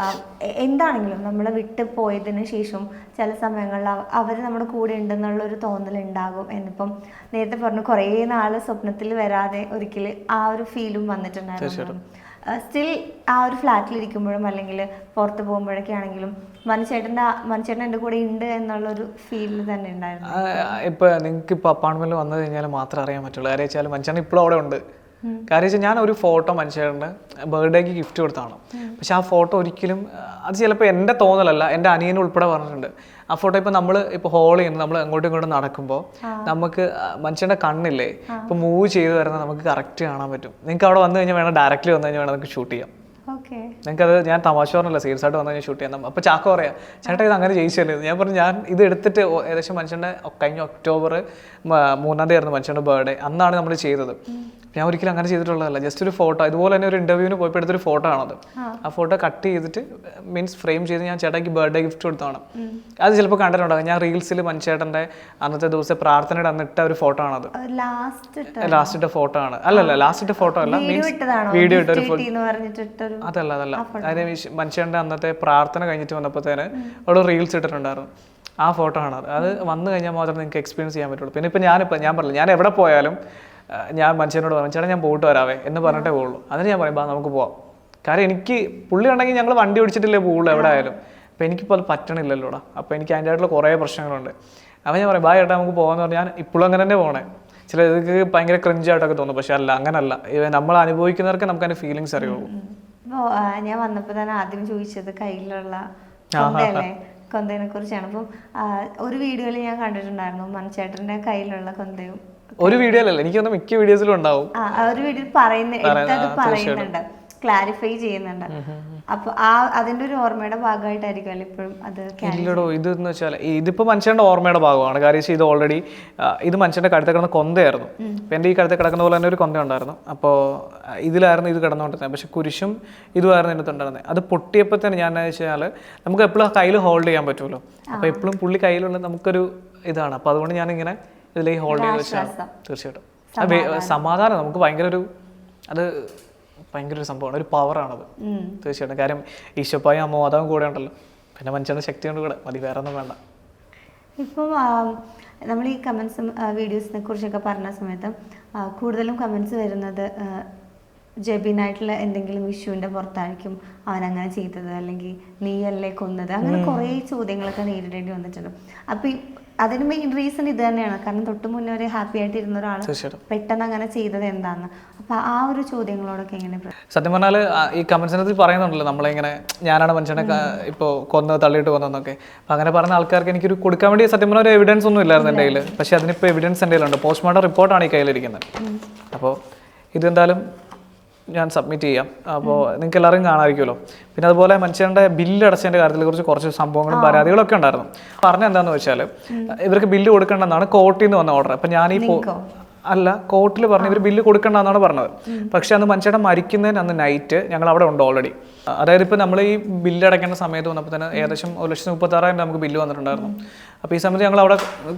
[SPEAKER 3] എന്താണെങ്കിലും നമ്മളെ വിട്ട് പോയതിന് ശേഷം ചില സമയങ്ങളിൽ അവർ നമ്മുടെ കൂടെ ഉണ്ടെന്നുള്ളൊരു തോന്നലുണ്ടാകും. എന്നിപ്പം നേരത്തെ പറഞ്ഞു കുറേ നാൾ സ്വപ്നത്തിൽ വരാതെ ഒരിക്കൽ ആ ഒരു ഫീലും വന്നിട്ടുണ്ടായിരുന്നു. സ്റ്റിൽ ആ ഒരു ഫ്ലാറ്റിലിരിക്കുമ്പോഴും അല്ലെങ്കിൽ പുറത്ത് പോകുമ്പോഴൊക്കെ ആണെങ്കിലും മനുഷ്യചേട്ടൻ എൻ്റെ കൂടെ ഉണ്ട് എന്നുള്ളൊരു ഫീൽ തന്നെ ഉണ്ടായിരുന്നു.
[SPEAKER 2] ഇപ്പം നിങ്ങൾക്ക് ഇപ്പോൾ അപ്പാർട്ട്മെന്റിൽ വന്നു കഴിഞ്ഞാൽ മാത്രമേ അറിയാൻ പറ്റുള്ളൂ. കാര്യം വെച്ചാൽ മനുഷ്യൻ ഇപ്പോഴും അവിടെ ഉണ്ട്. കാര്യം വെച്ചാൽ ഞാൻ ഒരു ഫോട്ടോ മനുഷ്യരുടെ ബർത്ത്ഡേക്ക് ഗിഫ്റ്റ് കൊടുത്താണ്. പക്ഷെ ആ ഫോട്ടോ ഒരിക്കലും അത് ചിലപ്പോൾ എൻ്റെ തോന്നലല്ല, എൻ്റെ അനിയനും ഉൾപ്പെടെ പറഞ്ഞിട്ടുണ്ട്. ആ ഫോട്ടോ ഇപ്പോൾ നമ്മൾ ഇപ്പോൾ ഹോൾ ചെയ്യുന്നത് നമ്മൾ അങ്ങോട്ടും ഇങ്ങോട്ടും നടക്കുമ്പോൾ നമുക്ക് മനുഷ്യൻ്റെ കണ്ണില്ലേ ഇപ്പോൾ മൂവ് ചെയ്ത് വരുന്നത് നമുക്ക് കറക്റ്റ് കാണാൻ പറ്റും. നിങ്ങൾക്ക് അവിടെ വന്നു കഴിഞ്ഞാൽ വേണം, ഡയറക്റ്റ്ലി വന്നു കഴിഞ്ഞാൽ വേണം നമുക്ക് ഷൂട്ട് ചെയ്യാം. നിങ്ങൾക്കത് ഞാൻ തമാശ പറഞ്ഞല്ല, സീരിയസ് ആയിട്ട് വന്നു കഴിഞ്ഞാൽ ഷൂട്ട് ചെയ്യാം. അപ്പോൾ ചാക്കോ പറയാം, ചേട്ടാ ഇത് അങ്ങനെ ജയിച്ചല്ലേ. ഞാൻ പറഞ്ഞു ഞാൻ ഇത് എടുത്തിട്ട് ഏകദേശം മനുഷ്യൻ്റെ കഴിഞ്ഞ ഒക്ടോബർ 3-ാം തീയതി ആയിരുന്നു മനുഷ്യൻ്റെ ബർത്ത്ഡേ, അന്നാണ് നമ്മൾ ചെയ്തത്. ഞാൻ ഒരിക്കലും അങ്ങനെ ചെയ്തിട്ടുള്ളതല്ല. ജസ്റ്റ് ഒരു ഫോട്ടോ, ഇതുപോലെ തന്നെ ഒരു ഇന്റർവ്യൂവിന് പോയപ്പോൾ എടുത്തൊരു ഫോട്ടോ ആണത്. ആ ഫോട്ടോ കട്ട് ചെയ്തിട്ട് മീൻസ് ഫ്രെയിം ചെയ്ത് ഞാൻ ചേട്ടാക്ക് ബർത്ത്ഡേ ഗിഫ്റ്റ് കൊടുത്താണ്. അത് ചിലപ്പോൾ കണ്ടിട്ടുണ്ടാകും. ഞാൻ റീൽസിൽ മനുഷ്യേട്ടൻ്റെ അന്നത്തെ ദിവസം പ്രാർത്ഥനയുടെ അന്നിട്ട ഒരു ഫോട്ടോ ആണത്. ലാസ്റ്റ് ഇട്ട ഫോട്ടോ ആണ്. അല്ലല്ല, ലാസ്റ്റ് ഇട്ട ഫോട്ടോ അല്ല, മീൻസ് വീഡിയോ ഇട്ട ഒരു അതല്ല അതിന് മനുഷ്യൻ്റെ അന്നത്തെ പ്രാർത്ഥന കഴിഞ്ഞിട്ട് വന്നപ്പോഴത്തേന് അവിടെ റീൽസ് ഇട്ടിട്ടുണ്ടായിരുന്നു. ആ ഫോട്ടോ ആണ് അത് വന്നു കഴിഞ്ഞാൽ മാത്രമേ നിങ്ങൾക്ക് എക്സ്പീരിയൻസ് ചെയ്യാൻ പറ്റുള്ളൂ. പിന്നെ ഇപ്പം ഞാൻ പറഞ്ഞില്ല, ഞാൻ എവിടെ പോയാലും ഞാൻ മനുഷ്യനോട് പറഞ്ഞു ചേട്ടാ ഞാൻ പോയിട്ട് വരാവേ എന്ന് പറഞ്ഞിട്ടേ പോകുള്ളൂ. അതിന് ഞാൻ പറയും ബാ നമുക്ക് പോവാം. കാരണം എനിക്ക് പുള്ളി ഉണ്ടെങ്കിൽ ഞങ്ങൾ വണ്ടി ഓടിച്ചിട്ടില്ലേ പോകുള്ളൂ എവിടെ ആയാലും. അപ്പം എനിക്കിപ്പോൾ അത് പറ്റണില്ലല്ലോടാ. അപ്പോൾ എനിക്ക് അതിൻ്റെ ആയിട്ടുള്ള കുറേ പ്രശ്നങ്ങളുണ്ട്. അപ്പോൾ ഞാൻ പറയും ബാ ചേട്ടാ നമുക്ക് പോകാമെന്ന് പറഞ്ഞാൽ ഞാൻ ഇപ്പോഴും അങ്ങനെ തന്നെ പോകണേ. ചില ഇതൊക്കെ ഭയങ്കര ക്രിഞ്ചായിട്ടൊക്കെ തോന്നും, പക്ഷെ അല്ല, അങ്ങനല്ല. നമ്മൾ അനുഭവിക്കുന്നവർക്ക് നമുക്ക് അതിൻ്റെ ഫീലിങ്സ് അറിയുള്ളൂ.
[SPEAKER 3] ഇപ്പോൾ ഞാൻ വന്നപ്പോൾ തന്നെ ആദ്യം ചോദിച്ചത് കയ്യിലുള്ള കൊന്തയെ കുറിച്ചാണ്. അപ്പം ഒരു വീഡിയോയിൽ ഞാൻ കണ്ടിട്ടുണ്ടായിരുന്നു മനുച്ചേട്ടൻ്റെ കയ്യിലുള്ള കൊന്തയും.
[SPEAKER 2] ഒരു വീഡിയോയിലല്ല, എനിക്ക് തോന്നുന്നു മിക്ക വീഡിയോസിലും ഉണ്ടാവും.
[SPEAKER 3] ഒരു വീഡിയോ പറയുന്നുണ്ട്, ക്ലാരിഫൈ ചെയ്യുന്നുണ്ട്. അപ്പൊ അതിന്റെ ഒരു ഓർമ്മയുടെ ഭാഗമായിട്ടായിരിക്കും അല്ലെ ഇപ്പോഴും അത്?
[SPEAKER 2] ഇല്ലടോ, ഇതെന്ന് വെച്ചാൽ ഇതിപ്പോ മനുഷ്യന്റെ ഓർമ്മയുടെ ഭാഗമാണ്. കാര്യം ഇത് ഓൾറെഡി ഇത് മനുഷ്യന്റെ കഴുത്തിൽ കിടന്ന കൊന്തയായിരുന്നു. ഇപ്പം എൻ്റെ ഈ കഴുത്തിൽ കിടക്കുന്ന പോലെ തന്നെ ഒരു കൊന്ത ഉണ്ടായിരുന്നു. അപ്പോൾ ഇതിലായിരുന്നു ഇത് കിടന്നുകൊണ്ടിരുന്നത്. പക്ഷെ കുരിശും ഇതുമായിരുന്നു ഇതിനകത്ത് ഉണ്ടായിരുന്നത്. അത് പൊട്ടിയപ്പോൾ തന്നെ ഞാൻ വെച്ചാൽ നമുക്ക് എപ്പോഴും കയ്യിൽ ഹോൾഡ് ചെയ്യാൻ പറ്റുമല്ലോ. അപ്പോൾ എപ്പോഴും പുള്ളി കയ്യിലുള്ള നമുക്കൊരു ഇതാണ്. അപ്പോൾ അതുകൊണ്ട് ഞാനിങ്ങനെ ഇതിലേക്ക് ഹോൾഡ് ചെയ്ത് വെച്ചാണ്. തീർച്ചയായിട്ടും സമാധാനം നമുക്ക് ഭയങ്കര ഒരു സംഭവമാണ്, ഒരു പവറാണത് തീർച്ചയായിട്ടും. കാര്യം ഈശോപ്പായും അമ്മ മാതാവും കൂടെ ഉണ്ടല്ലോ, പിന്നെ മനുഷ്യൻ്റെ ശക്തി കൊണ്ട് കൂടെ മതി, വേറെ ഒന്നും വേണ്ട.
[SPEAKER 3] ഇപ്പം നമ്മൾ ഈ കമൻസും വീഡിയോസിനെ കുറിച്ചൊക്കെ പറഞ്ഞ സമയത്ത് കൂടുതലും കമൻസ് വരുന്നത് ജബിനായിട്ടുള്ള എന്തെങ്കിലും ഇഷ്യൂവിൻ്റെ പുറത്തായിരിക്കും അവനങ്ങനെ ചെയ്തത്, അല്ലെങ്കിൽ നീയല്ലേ കൊന്നത്, അങ്ങനെ കുറേ ചോദ്യങ്ങളൊക്കെ നേരിടേണ്ടി വന്നിട്ടുണ്ട്. അപ്പം അതിന് മെയിൻ റീസൺ ഇത് തന്നെയാണ്. കാരണം തൊട്ട് മുന്നേ വരെ ഹാപ്പി ആയിട്ട് ഇരുന്ന ഒരാൾ പെട്ടെന്ന് അങ്ങനെ ചെയ്തത് എന്താന്ന്. അപ്പൊ ആ ഒരു ചോദ്യങ്ങളോടൊക്കെ എങ്ങനെ?
[SPEAKER 2] സത്യം പറഞ്ഞാൽ ഈ കമന്റ്സിനകത്ത് പറയുന്നുണ്ടല്ലോ നമ്മളിങ്ങനെ ഞാനാണ് മനുഷ്യനെ ഇപ്പോൾ കൊന്ന് തള്ളിയിട്ട് കൊന്നതെന്നൊക്കെ. അപ്പം അങ്ങനെ പറഞ്ഞ ആൾക്കാർക്ക് എനിക്കൊരു കൊടുക്കാൻ വേണ്ടി സത്യം പറഞ്ഞാൽ ഒരു എവിഡൻസ് ഒന്നും ഇല്ലായിരുന്നു എൻ്റെ കയ്യിൽ. പക്ഷെ അതിനിപ്പോൾ എവിഡൻസ് എൻ്റെ കയ്യിലുണ്ട്. പോസ്റ്റ്മോർട്ടം റിപ്പോർട്ടാണ് ഈ കയ്യിലിരിക്കുന്നത്. അപ്പോൾ ഇതെന്തായാലും ഞാൻ സബ്മിറ്റ് ചെയ്യാം. അപ്പോൾ നിങ്ങൾക്ക് എല്ലാവരും കാണാമായിരിക്കുമല്ലോ. പിന്നെ അതുപോലെ മനുഷ്യൻ്റെ ബില്ല് അടച്ചതിൻ്റെ കാര്യത്തിൽ കുറച്ച് സംഭവങ്ങളും പരാതികളൊക്കെ ഉണ്ടായിരുന്നു. പറഞ്ഞത് എന്താണെന്ന് വെച്ചാൽ ഇവർക്ക് ബില്ല് കൊടുക്കേണ്ടെന്നാണ് കോർട്ടിൽ നിന്ന് വന്ന ഓർഡർ. അപ്പം ഞാനീ അല്ല, കോർട്ടിൽ പറഞ്ഞു ഇവർ ബില്ല് കൊടുക്കേണ്ടെന്നാണ് പറഞ്ഞത്. പക്ഷെ അന്ന് മനുഷ്യയുടെ മരിക്കുന്നതിന് അന്ന് നൈറ്റ് ഞങ്ങൾ അവിടെ ഉണ്ട് ഓൾറെഡി. അതായത് ഇപ്പോൾ നമ്മൾ ഈ ബില്ല് അടയ്ക്കേണ്ട സമയത്ത് വന്നപ്പോൾ തന്നെ ഏകദേശം 1,36,000 നമുക്ക് ബില്ല് വന്നിട്ടുണ്ടായിരുന്നു. അപ്പോൾ ഈ സമയത്ത് ഞങ്ങൾ അവിടെ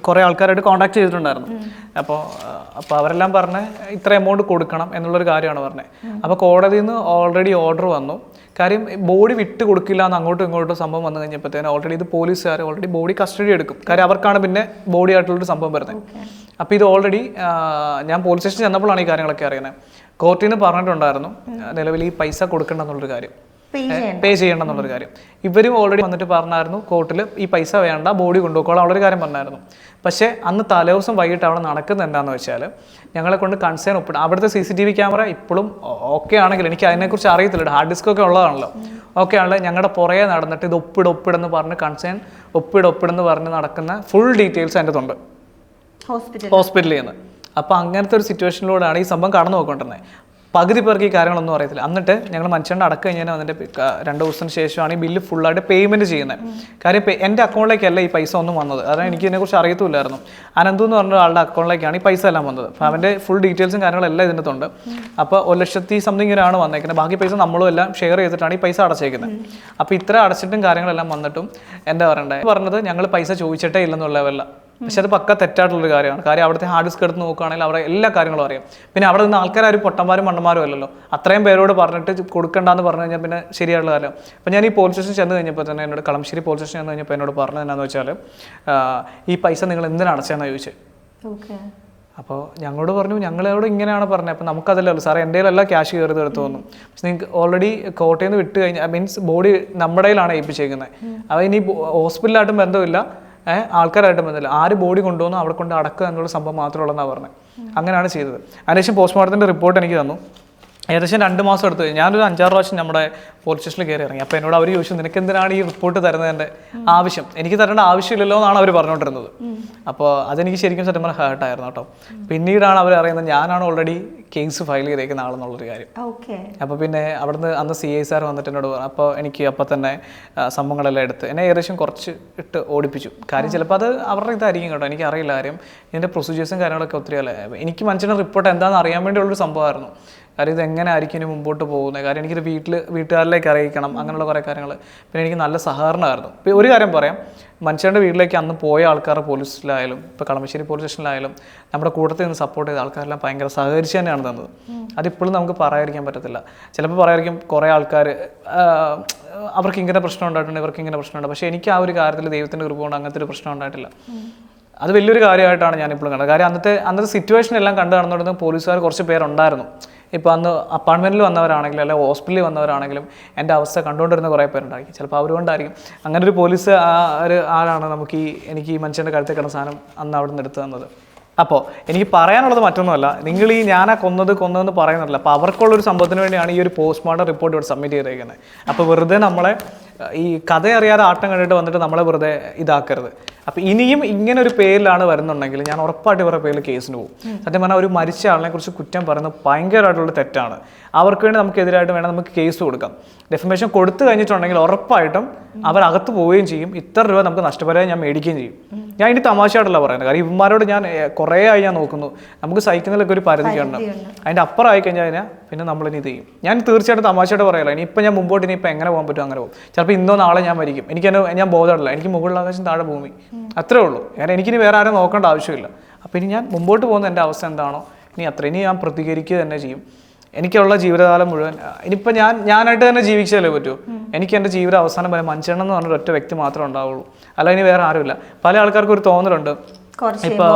[SPEAKER 2] കുറേ ആൾക്കാരായിട്ട് കോൺടാക്ട് ചെയ്തിട്ടുണ്ടായിരുന്നു. അപ്പോൾ അവരെല്ലാം പറഞ്ഞ് ഇത്ര എമൗണ്ട് കൊടുക്കണം എന്നുള്ളൊരു കാര്യമാണ് പറഞ്ഞത്. അപ്പോൾ കോടതിയിൽ നിന്ന് ഓൾറെഡി ഓർഡർ വന്നു. കാര്യം ബോഡി വിട്ട് കൊടുക്കില്ല എന്ന് അങ്ങോട്ടും ഇങ്ങോട്ടും സംഭവം വന്നു കഴിഞ്ഞപ്പോഴത്തേനും ഓൾറെഡി ഇത് പോലീസുകാർ ഓൾറെഡി ബോഡി കസ്റ്റഡി എടുക്കും. കാര്യം അവർക്കാണ് പിന്നെ ബോഡി ആയിട്ടുള്ളൊരു സംഭവം വരുന്നത്. അപ്പോൾ ഇത് ഓൾറെഡി ഞാൻ പോലീസ് സ്റ്റേഷനിൽ ചെന്നപ്പോഴാണ് ഈ കാര്യങ്ങളൊക്കെ അറിയുന്നത്. കോർട്ടിൽ നിന്ന് പറഞ്ഞിട്ടുണ്ടായിരുന്നു നിലവിൽ ഈ പൈസ കൊടുക്കണ്ടെന്നുള്ളൊരു കാര്യം, പേ ചെയ്യണമെന്നുള്ളൊരു കാര്യം. ഇവരും ഓൾറെഡി വന്നിട്ട് പറഞ്ഞായിരുന്നു കോർട്ടിൽ ഈ പൈസ വേണ്ട, ബോഡി കൊണ്ടുപോയിക്കോളാം ഉള്ളൊരു കാര്യം പറഞ്ഞായിരുന്നു. പക്ഷേ അന്ന് തലേദിവസം വൈകിട്ട് അവിടെ നടക്കുന്നത് എന്താണെന്ന് വെച്ചാൽ ഞങ്ങളെ കൊണ്ട് കൺസേൺ ഒപ്പിടും. അവിടുത്തെ CCTV ക്യാമറ ഇപ്പോഴും ഓക്കെ ആണെങ്കിൽ എനിക്ക് അതിനെക്കുറിച്ച് അറിയത്തില്ല, ഹാർഡ് ഡിസ്ക് ഒക്കെ ഉള്ളതാണല്ലോ. ഓക്കെ ആണല്ലോ, ഞങ്ങളുടെ പുറകെ നടന്നിട്ട് ഇത് ഒപ്പിടെന്ന് പറഞ്ഞ് കൺസേൺ ഒപ്പിടെന്ന് പറഞ്ഞ് നടക്കുന്ന ഫുൾ ഡീറ്റെയിൽസ് അതിൻ്റെ ഉണ്ട് ഹോസ്പിറ്റലിൽ നിന്ന്. അപ്പോൾ അങ്ങനത്തെ ഒരു സിറ്റുവേഷനിലൂടെയാണ് ഈ സംഭവം കടന്നു പോയിക്കൊണ്ടിരുന്നത്. പകുതി പേർക്ക് ഈ കാര്യങ്ങളൊന്നും അറിയത്തില്ല. എന്നിട്ട് ഞങ്ങൾ മനുഷ്യൻ്റെ അടക്കം കഴിഞ്ഞാൽ അതിൻ്റെ 2 ദിവസത്തിന് ശേഷമാണ് ഈ ബില്ല് ഫുള്ളായിട്ട് പേയ്മെൻറ്റ് ചെയ്യുന്നത്. കാര്യം എൻ്റെ അക്കൗണ്ടിലേക്കല്ല ഈ പൈസ ഒന്നും വന്നത്. അതാണ് എനിക്ക് ഇതിനെക്കുറിച്ച് അറിയത്തില്ലായിരുന്നു. അനന്തു എന്ന് പറഞ്ഞ ആളുടെ അക്കൗണ്ടിലേക്കാണ് ഈ പൈസ എല്ലാം വന്നത്. അപ്പോൾ അവൻ്റെ ഫുൾ ഡീറ്റെയിൽസും കാര്യങ്ങളെല്ലാം ഇതിനകത്തുണ്ട്. അപ്പോൾ 1,00,000 സംതിങ്ങിനാണ് വന്നേക്കുന്നത്. ബാക്കി പൈസ നമ്മളും എല്ലാം ഷെയർ ചെയ്തിട്ടാണ് ഈ പൈസ അടച്ചേക്കുന്നത്. അപ്പോൾ ഇത്ര അടച്ചിട്ടും കാര്യങ്ങളെല്ലാം വന്നിട്ടും എന്താ പറഞ്ഞത് ഞങ്ങൾ പൈസ ചോദിച്ചിട്ടേ ഇല്ലെന്നുള്ള ലെവലില്ല. പക്ഷെ അത് പക്ക തെറ്റായിട്ടുള്ളൊരു കാര്യമാണ്. കാര്യം അവിടുത്തെ ഹാർഡ് ഡിസ്ക് എടുത്ത് നോക്കുകയാണെങ്കിൽ അവിടെ എല്ലാ കാര്യങ്ങളും അറിയാം. പിന്നെ അവിടെ നിന്ന് ആൾക്കാരും പൊട്ടന്മാരും മണ്ണന്മാരും അല്ലല്ലോ. അത്രയും പേരോട് പറഞ്ഞിട്ട് കൊടുക്കണ്ടെന്ന് പറഞ്ഞു കഴിഞ്ഞാൽ പിന്നെ ശരിയായിട്ടുള്ള കാര്യം. അപ്പം ഞാൻ ഈ പോലീസ് സ്റ്റേഷൻ ചെന്ന് കഴിഞ്ഞപ്പോൾ തന്നെ എന്നോട് കളമശ്ശേരി പോലീസ് സ്റ്റേഷൻ ചെന്ന് കഴിഞ്ഞപ്പോൾ എന്നോട് പറഞ്ഞത് എന്നാന്ന് വെച്ചാൽ ഈ പൈസ നിങ്ങൾ എന്തിനാണ് അടച്ചതെന്നാണ് ചോദിച്ചത്. അപ്പോൾ ഞങ്ങളോട് പറഞ്ഞു ഞങ്ങളോട് ഇങ്ങനെയാണ് പറഞ്ഞത്. അപ്പോൾ നമുക്കതല്ലല്ലോ സാറേ, എൻ്റെ കയ്യിലല്ല ക്യാഷ് കയറി എടുത്തു തോന്നും. പക്ഷെ നിങ്ങൾക്ക് ഓൾറെഡി കോട്ടയിൽ നിന്ന് വിട്ട് കഴിഞ്ഞാൽ മീൻസ് ബോഡി നമ്മുടെ കയ്യിലാണ് ഏൽപ്പിച്ചേക്കുന്നത്. അപ്പോൾ ഇനി ഹോസ്പിറ്റലായിട്ടും ബന്ധമില്ല, ആൾക്കാരായിട്ടും ബന്ധമില്ല. ആര് ബോഡി കൊണ്ടുവന്നു അവിടെ കൊണ്ട് അടക്കുക എന്നുള്ള സംഭവം മാത്രമേ ഉള്ളതെന്നാണ് പറഞ്ഞത്. അങ്ങനെയാണ് ചെയ്തത്. അതിനുശേഷം പോസ്റ്റ്മോർട്ടത്തിൻ്റെ റിപ്പോർട്ട് എനിക്ക് തന്നു. ഏകദേശം 2 മാസം എടുത്ത് ഞാനൊരു 5-6 പ്രാവശ്യം നമ്മുടെ പോലീസ് സ്റ്റേഷനിൽ കയറി ഇറങ്ങി. അപ്പോൾ എന്നോട് അവർ ചോദിച്ചു, നിനക്ക് എന്തിനാണ് ഈ റിപ്പോർട്ട് തരുന്നതിൻ്റെ ആവശ്യം? എനിക്ക് തരേണ്ട ആവശ്യമില്ലല്ലോ എന്നാണ് അവർ പറഞ്ഞുകൊണ്ടിരുന്നത്. അപ്പോൾ അതെനിക്ക് ശരിക്കും സത്യം പറഞ്ഞാൽ ഹേർട്ടായിരുന്നു കേട്ടോ. പിന്നീടാണ് അവർ അറിയുന്നത് ഞാനാണ് ഓൾറെഡി കേസ് ഫയൽ ചെയ്തേക്കുന്ന ആളെന്നുള്ളൊരു കാര്യം. അപ്പോൾ പിന്നെ അവിടുന്ന് അന്ന് CI സാർ വന്നിട്ട് എന്നോട് പറഞ്ഞു. അപ്പോൾ എനിക്ക് അപ്പം തന്നെ സംഭവങ്ങളെല്ലാം എടുത്ത് എന്നെ ഏകദേശം കുറച്ച് ഇട്ട് ഓടിപ്പിച്ചു. കാര്യം ചിലപ്പോൾ അത് അവരുടെ ഇതായിരിക്കും കേട്ടോ, എനിക്കറിയില്ല. കാര്യം ഇതിൻ്റെ പ്രൊസീജിയേഴ്സും കാര്യങ്ങളൊക്കെ ഒത്തിരി അല്ലേ. എനിക്ക് മനസ്സിൻ്റെ റിപ്പോർട്ട് എന്താണെന്ന് അറിയാൻ വേണ്ടിയുള്ളൊരു സംഭവമായിരുന്നു. കാര്യം ഇത് എങ്ങനെ ആയിരിക്കും ഇനി മുമ്പോട്ട് പോകുന്നത്. കാര്യം എനിക്കൊരു വീട്ടുകാരിലേക്ക് അറിയിക്കണം, അങ്ങനെയുള്ള കുറേ കാര്യങ്ങൾ. പിന്നെ എനിക്ക് നല്ല സഹകരണമായിരുന്നു. ഇപ്പോൾ ഒരു കാര്യം പറയാം, മനുഷ്യരുടെ വീട്ടിലേക്ക് അന്ന് പോയ ആൾക്കാർ പോലീസിലായാലും ഇപ്പോൾ കളമശ്ശേരി പോലീസ് സ്റ്റേഷനിലായാലും നമ്മുടെ കൂട്ടത്തിൽ നിന്ന് സപ്പോർട്ട് ചെയ്ത ആൾക്കാരെല്ലാം ഭയങ്കര സഹകരിച്ച് തന്നെയാണ് തന്നത്. അതിപ്പോഴും നമുക്ക് പറയാതിരിക്കാൻ പറ്റത്തില്ല. ചിലപ്പോൾ പറയായിരിക്കും കുറേ ആൾക്കാർ അവർക്ക് ഇങ്ങനെ പ്രശ്നം ഉണ്ടായിട്ടുണ്ട്, ഇവർക്ക് ഇങ്ങനെ പ്രശ്നമുണ്ട്. പക്ഷേ എനിക്ക് ആ ഒരു കാര്യത്തിൽ ദൈവത്തിൻ്റെ കൃപ കൊണ്ട് അങ്ങനത്തെ ഒരു പ്രശ്നം ഉണ്ടായിട്ടില്ല. അത് വലിയൊരു കാര്യമായിട്ടാണ് ഞാനിപ്പോഴും കണ്ടത്. കാര്യം അന്നത്തെ സിറ്റുവേഷൻ എല്ലാം കണ്ടു നടന്നുകൊണ്ടിരുന്ന പോലീസുകാർ കുറച്ച് പേരുണ്ടായിരുന്നു. ഇപ്പോൾ അന്ന് അപ്പാർട്ട്മെൻറ്റിൽ വന്നവരാണെങ്കിലും അല്ലെങ്കിൽ ഹോസ്പിറ്റലിൽ വന്നവരാണെങ്കിലും എൻ്റെ അവസ്ഥ കണ്ടുകൊണ്ടിരുന്ന കുറേ പേരുണ്ടായിരിക്കും. ചിലപ്പോൾ അവരുകൊണ്ടായിരിക്കും. അങ്ങനെ ഒരു പോലീസ് ഒരു ആളാണ് എനിക്ക് ഈ മനുഷ്യൻ്റെ കഴുത്തിൽ കിടന്ന സാധനം അന്ന് അവിടെ നിന്ന് എടുത്തു തന്നത്. അപ്പോൾ എനിക്ക് പറയാനുള്ളത് മറ്റൊന്നുമല്ല, നിങ്ങൾ ഈ ഞാനാ കൊന്നതെന്ന് പറയുന്നില്ല. അപ്പോൾ അവർക്കുള്ളൊരു സംഭവത്തിന് വേണ്ടിയാണ് ഈ ഒരു പോസ്റ്റ്മോർട്ടം റിപ്പോർട്ട് ഇവിടെ സബ്മിറ്റ് ചെയ്തേക്കുന്നത്. അപ്പോൾ വെറുതെ നമ്മളെ ഈ കഥ അറിയാതെ ആട്ടം കണ്ടിട്ട് വന്നിട്ട് നമ്മളെ വെറുതെ ഇതാക്കരുത്. അപ്പോൾ ഇനിയും ഇങ്ങനെ ഒരു പേരിലാണ് വരുന്നുണ്ടെങ്കിൽ ഞാൻ ഉറപ്പായിട്ട് ഇവരുടെ പേരിൽ കേസിന് പോകും. സത്യം പറഞ്ഞാൽ ഒരു മരിച്ച ആളിനെ കുറിച്ച് കുറ്റം പറയുന്നത് ഭയങ്കരമായിട്ടുള്ള തെറ്റാണ്. അവർക്ക് വേണ്ടി നമുക്കെതിരായിട്ട് വേണം നമുക്ക് കേസ് കൊടുക്കാം. ഡെഫമേഷൻ കൊടുത്തു കഴിഞ്ഞിട്ടുണ്ടെങ്കിൽ ഉറപ്പായിട്ടും അവരകത്ത് പോവുകയും ചെയ്യും. ഇത്ര രൂപ നമുക്ക് നഷ്ടപരിഹാരം ഞാൻ മേടിക്കുകയും ചെയ്യും. ഞാൻ ഇനി തമാശയായിട്ടല്ല പറയുന്നത്. കാര്യം ഇവന്മാരോട് ഞാൻ കുറേ ആയി ഞാൻ നോക്കുന്നു. നമുക്ക് സഹിക്കുന്നതിലൊക്കെ ഒരു പരിധി കാണണം. അതിൻ്റെ അപ്പുറമായി കഴിഞ്ഞാൽ പിന്നെ നമ്മളിനി ഇത് ചെയ്യും. ഞാൻ തീർച്ചയായിട്ടും തമാശയായിട്ട് പറയല. ഇനിയിപ്പോൾ ഞാൻ മുമ്പോട്ട് ഇനിയിപ്പോൾ എങ്ങനെ പോകാൻ പറ്റും അങ്ങനെ പോകും. ചിലപ്പോൾ ഇന്നോ നാളെ ഞാൻ മരിക്കും. ഞാൻ ബോധമില്ല. എനിക്ക് മുകളിൽ ആകാശം താഴെ ഭൂമി, അത്രേ ഉള്ളൂ. കാരണം എനിക്കിനി വേറെ ആരും നോക്കേണ്ട ആവശ്യമില്ല. അപ്പോൾ ഇനി ഞാൻ മുമ്പോട്ട് പോകുന്ന എൻ്റെ അവസ്ഥ എന്താണോ ഇനി ഞാൻ പ്രതികരിക്കുക തന്നെ ചെയ്യും. എനിക്കുള്ള ജീവിതകാലം മുഴുവൻ ഇനിയിപ്പോൾ ഞാനായിട്ട് തന്നെ ജീവിച്ചാലേ പറ്റൂ. എനിക്ക് എൻ്റെ ജീവിത അവസാനം വരെ മനുഷ്യനെന്ന് എന്ന് പറഞ്ഞൊരു ഒറ്റ വ്യക്തി മാത്രമേ ഉണ്ടാവുള്ളൂ. അല്ല ഇനി വേറെ ആരുമില്ല. പല ആൾക്കാർക്കും ഒരു തോന്നലുണ്ട് ഇപ്പോൾ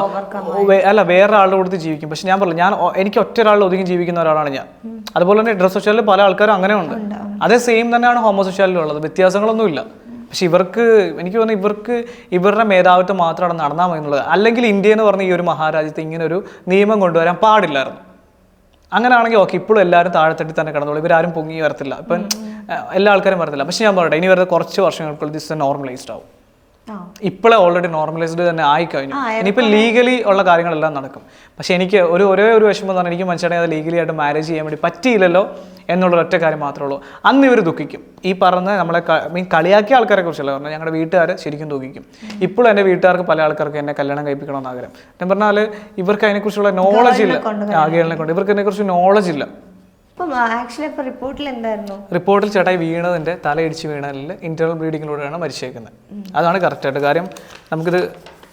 [SPEAKER 2] വേറെ ആളുടെ കൊടുത്ത് ജീവിക്കും. പക്ഷെ ഞാൻ പറഞ്ഞു, എനിക്ക് ഒറ്റ ഒരാളിൽ ഒതുങ്ങി ജീവിക്കുന്ന ഒരാളാണ് ഞാൻ. അതുപോലെ തന്നെ ഹെറ്ററോസെക്ഷലിൽ പല ആൾക്കാരും അങ്ങനെ ഉണ്ട്. അതേ സെയിം തന്നെയാണ് ഹോമോസെക്ഷലിലും ഉള്ളത്. വ്യത്യാസങ്ങളൊന്നുമില്ല. പക്ഷെ എനിക്ക് തോന്നുന്നു ഇവരുടെ മേധാവിത്വം മാത്രം അവിടെ നടന്നാൽ മതി എന്നുള്ളത്. അല്ലെങ്കിൽ ഇന്ത്യ എന്ന് പറഞ്ഞ ഈ ഒരു മഹാരാജ്യത്ത് ഇങ്ങനെ ഒരു നിയമം കൊണ്ടുവരാൻ പാടില്ലായിരുന്നു. അങ്ങനെയാണെങ്കിൽ ഓക്കെ, ഇപ്പോഴും എല്ലാവരും താഴെത്തട്ടി തന്നെ കിടന്നോളൂ, ഇവരാരും പൊങ്ങി വരത്തില്ല, ഇപ്പം എല്ലാ ആൾക്കാരും വരത്തില്ല. പക്ഷെ ഞാൻ പറയട്ടെ, ഇനി വരുന്ന കുറച്ച് വർഷങ്ങൾക്കുള്ളിൽ ദിസ് നോർമലൈസ്ഡ് ആവും. ഇപ്പോഴേ ഓൾറെഡി നോർമലൈസ്ഡ് തന്നെ ആയിക്കഴിഞ്ഞു. ഇനിയിപ്പോൾ ലീഗലി ഉള്ള കാര്യങ്ങളെല്ലാം നടക്കും. പക്ഷെ എനിക്ക് ഒരേ ഒരു വിഷമം എന്ന് പറഞ്ഞാൽ എനിക്ക് മനുഷ്യനെ അത് ലീഗലി ആയിട്ട് മാരേജ് ചെയ്യാൻ വേണ്ടി പറ്റിയില്ലല്ലോ എന്നുള്ള ഒറ്റ കാര്യം മാത്രമേ ഉള്ളൂ. അന്ന് ഇവർ ദുഃഖിക്കും. ഈ പറഞ്ഞ നമ്മളെ കളിയാക്കിയ ആൾക്കാരെ കുറിച്ചല്ല പറഞ്ഞാൽ ഞങ്ങളുടെ വീട്ടുകാർ ശരിക്കും ദുഃഖിക്കും. ഇപ്പോഴും എൻ്റെ വീട്ടുകാർക്ക് പല ആൾക്കാർക്ക് എന്നെ കല്യാണം കഴിപ്പിക്കണമെന്ന് ആഗ്രഹം. ഞാൻ പറഞ്ഞാൽ ഇവർക്ക് അതിനെക്കുറിച്ചുള്ള നോളജ് ഇല്ല. ആകെകളെ കൊണ്ട് ഇവർക്ക് അതിനെക്കുറിച്ച് നോളജ് ഇല്ല. റിപ്പോർട്ടിൽ ചേട്ടായി വീണതിൻ്റെ തലയിടിച്ച് വീണതിൽ ഇന്റർണൽ ബ്ലീഡിങ്ങിലൂടെയാണ് മരിച്ചേക്കുന്നത്. അതാണ് കറക്റ്റായിട്ട് കാര്യം. നമുക്കിത്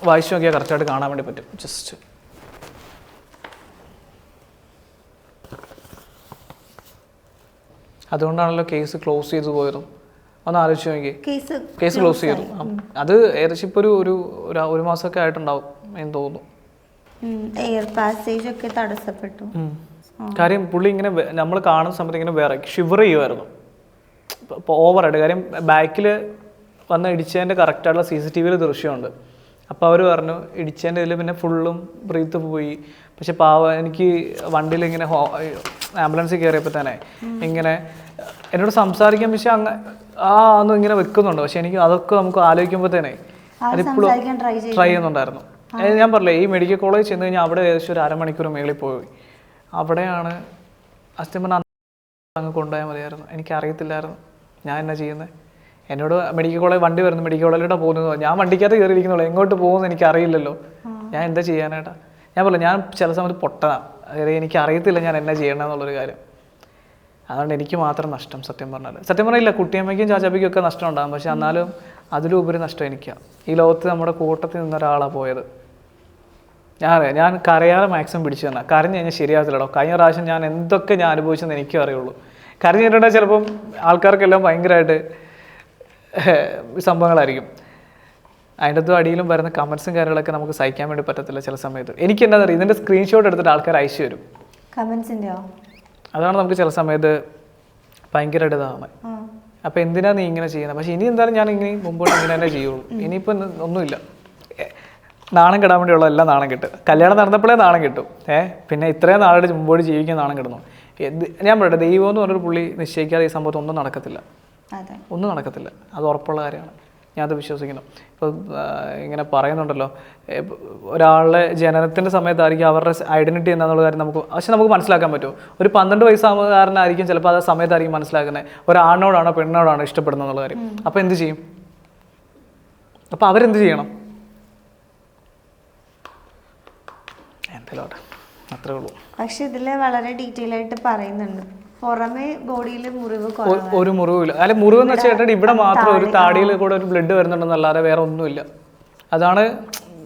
[SPEAKER 2] വായിച്ചു നോക്കിയാൽ കറക്റ്റായിട്ട് കാണാൻ വേണ്ടി പറ്റും. ജസ്റ്റ് അതുകൊണ്ടാണല്ലോ കേസ് ക്ലോസ് ചെയ്തു പോയതും. ഒന്ന് ആലോചിച്ച് നോക്കി, കേസ് ക്ലോസ് ചെയ്തു. അത് ഏകദേശം ഇപ്പോൾ ഒരു മാസമൊക്കെ ആയിട്ടുണ്ടാവും എന്ന് തോന്നുന്നു.
[SPEAKER 3] എയർ പാസേജ് ഒക്കെ തടസ്സപ്പെട്ടു.
[SPEAKER 2] കാര്യം പുള്ളി ഇങ്ങനെ നമ്മൾ കാണുന്ന സമയത്ത് ഇങ്ങനെ വേറെ ഷിവർ ചെയ്യുമായിരുന്നു ഇപ്പോൾ ഓവറായിട്ട്. കാര്യം ബാക്കിൽ വന്ന് ഇടിച്ചതിൻ്റെ കറക്റ്റായിട്ടുള്ള CCTVയിൽ ദൃശ്യമുണ്ട്. അപ്പോൾ അവർ പറഞ്ഞു ഇടിച്ചതിൻ്റെ ഇതിൽ പിന്നെ ഫുള്ളും ബ്രീത്ത് പോയി. പക്ഷെ എനിക്ക് വണ്ടിയിൽ ഇങ്ങനെ ആംബുലൻസിൽ കയറിയപ്പോൾ തന്നെ ഇങ്ങനെ എന്നോട് സംസാരിക്കാൻ പക്ഷേ ഒന്നും ഇങ്ങനെ വെക്കുന്നുണ്ട്. പക്ഷെ എനിക്ക് അതൊക്കെ നമുക്ക് ആലോചിക്കുമ്പോൾ തന്നെ അതിപ്പോഴും ട്രൈ ചെയ്യുന്നുണ്ടായിരുന്നു. ഞാൻ പറഞ്ഞില്ലേ, ഈ മെഡിക്കൽ കോളേജ് ചെന്ന് കഴിഞ്ഞാൽ അവിടെ ഏകദേശം ഒരു അരമണിക്കൂർ മേളിൽ പോയി. അവിടെയാണ് അസ്തമന അങ്ങ് കൊണ്ടുപോയാൽ മതിയായിരുന്നു. എനിക്കറിയത്തില്ലായിരുന്നു ഞാൻ എന്നാ ചെയ്യുന്നത്. എന്നോട് മെഡിക്കൽ കോളേജ് വണ്ടി വരുന്നു, മെഡിക്കൽ കോളേജിലോട്ട് പോകുന്നത്. ഞാൻ വണ്ടിക്കകത്ത് കയറിയിരിക്കുന്നുള്ളൂ, എങ്ങോട്ട് പോകുമെന്ന് എനിക്കറിയില്ലല്ലോ. ഞാൻ എന്താ ചെയ്യാനായിട്ടാ? ഞാൻ പറഞ്ഞു, ഞാൻ ചില സമയത്ത് പൊട്ടനാണ്. അതായത് എനിക്കറിയത്തില്ല ഞാൻ എന്നാ ചെയ്യണമെന്നുള്ളൊരു കാര്യം. അതുകൊണ്ട് എനിക്ക് മാത്രം നഷ്ടം. സത്യം പറഞ്ഞില്ല, കുട്ടിയമ്മയ്ക്കും ചാച്ചാപ്പിക്കും ഒക്കെ നഷ്ടം ഉണ്ടാകും. പക്ഷെ എന്നാലും അതിലുപരി നഷ്ടം എനിക്കാണ്. ഈ ലോകത്ത് നമ്മുടെ കൂട്ടത്തിൽ നിന്ന ഒരാളാണ് പോയത്. ഞാൻ കരയാതെ മാക്സിമം പിടിച്ചു തന്നെ. കരഞ്ഞു കഴിഞ്ഞാൽ ശരിയാകത്തില്ലടോ. കഴിഞ്ഞ പ്രാവശ്യം ഞാൻ എന്തൊക്കെ ഞാൻ അനുഭവിച്ചെന്ന് എനിക്കും അറിയുള്ളൂ. കരഞ്ഞു കഴിഞ്ഞിട്ടുണ്ടെങ്കിൽ ചിലപ്പം ആൾക്കാർക്കെല്ലാം ഭയങ്കരമായിട്ട് സംഭവങ്ങളായിരിക്കും. അതിൻ്റെ അകത്തും അടിയിലും വരുന്ന കമൻസും കാര്യങ്ങളൊക്കെ നമുക്ക് സഹിക്കാൻ വേണ്ടി പറ്റത്തില്ല ചില സമയത്ത്. എനിക്ക് എന്താ പറയുക, ഇതിൻ്റെ സ്ക്രീൻഷോട്ട് എടുത്തിട്ട് ആൾക്കാർ അയച്ചു തരും. അതാണ് നമുക്ക് ചില സമയത്ത് ഭയങ്കരമായിട്ട് ഇതാവുന്നത്. അപ്പോൾ എന്തിനാണ് നീ ഇങ്ങനെ ചെയ്യുന്നത്? പക്ഷേ ഇനി എന്തായാലും ഞാൻ ഇങ്ങനെ മുമ്പോട്ട് ഇങ്ങനെ തന്നെ ചെയ്യുള്ളൂ. ഇനിയിപ്പോൾ ഒന്നുമില്ല. നാണം കിടാൻ വേണ്ടിയുള്ള എല്ലാം നാണം കിട്ടും. കല്യാണം നടന്നപ്പോഴേ നാണം കിട്ടും. പിന്നെ ഇത്രയും നാളായിട്ട് മുമ്പോട്ട് ജീവിക്കാൻ നാണം കിടന്നു. ഞാൻ പറയട്ടെ, ദൈവം എന്ന് പറഞ്ഞൊരു പുള്ളി നിശ്ചയിക്കാതെ ഈ സംഭവത്തിൽ ഒന്നും നടക്കത്തില്ല,
[SPEAKER 3] അതെ,
[SPEAKER 2] ഒന്നും നടക്കത്തില്ല. അത് ഉറപ്പുള്ള കാര്യമാണ്, ഞാനത് വിശ്വസിക്കുന്നു. ഇപ്പോൾ ഇങ്ങനെ പറയുന്നുണ്ടല്ലോ, ഒരാളുടെ ജനനത്തിൻ്റെ സമയത്തായിരിക്കും അവരുടെ ഐഡൻറ്റിറ്റി എന്താണെന്നുള്ള കാര്യം പക്ഷെ നമുക്ക് മനസ്സിലാക്കാൻ പറ്റുമോ? ഒരു 12 വയസ്സാകുന്നതായിരിക്കും ചിലപ്പോൾ അത് സമയത്തായിരിക്കും മനസ്സിലാക്കുന്നത് ഒരാണോടാണോ പെണ്ണോടാണോ ഇഷ്ടപ്പെടുന്നത് എന്നുള്ള കാര്യം. അപ്പോൾ എന്ത് ചെയ്യും? അപ്പോൾ അവരെന്ത് ചെയ്യണം? എന്തെങ്കിലും അത്രേ ഉള്ളൂ.
[SPEAKER 3] പക്ഷെ ഇതിൽ വളരെ ഡീറ്റെയിൽ ആയിട്ട് പറയുന്നുണ്ട്, പുറമെ ബോഡിയിൽ മുറിവ്
[SPEAKER 2] ഒരു മുറിവില്ല. അല്ല, മുറിവ് എന്ന് വെച്ചാൽ ഇവിടെ മാത്രം ഒരു താടിയിൽ കൂടെ ഒരു ബ്ലഡ് വരുന്നുണ്ടെന്നല്ലാതെ വേറെ ഒന്നുമില്ല. അതാണ്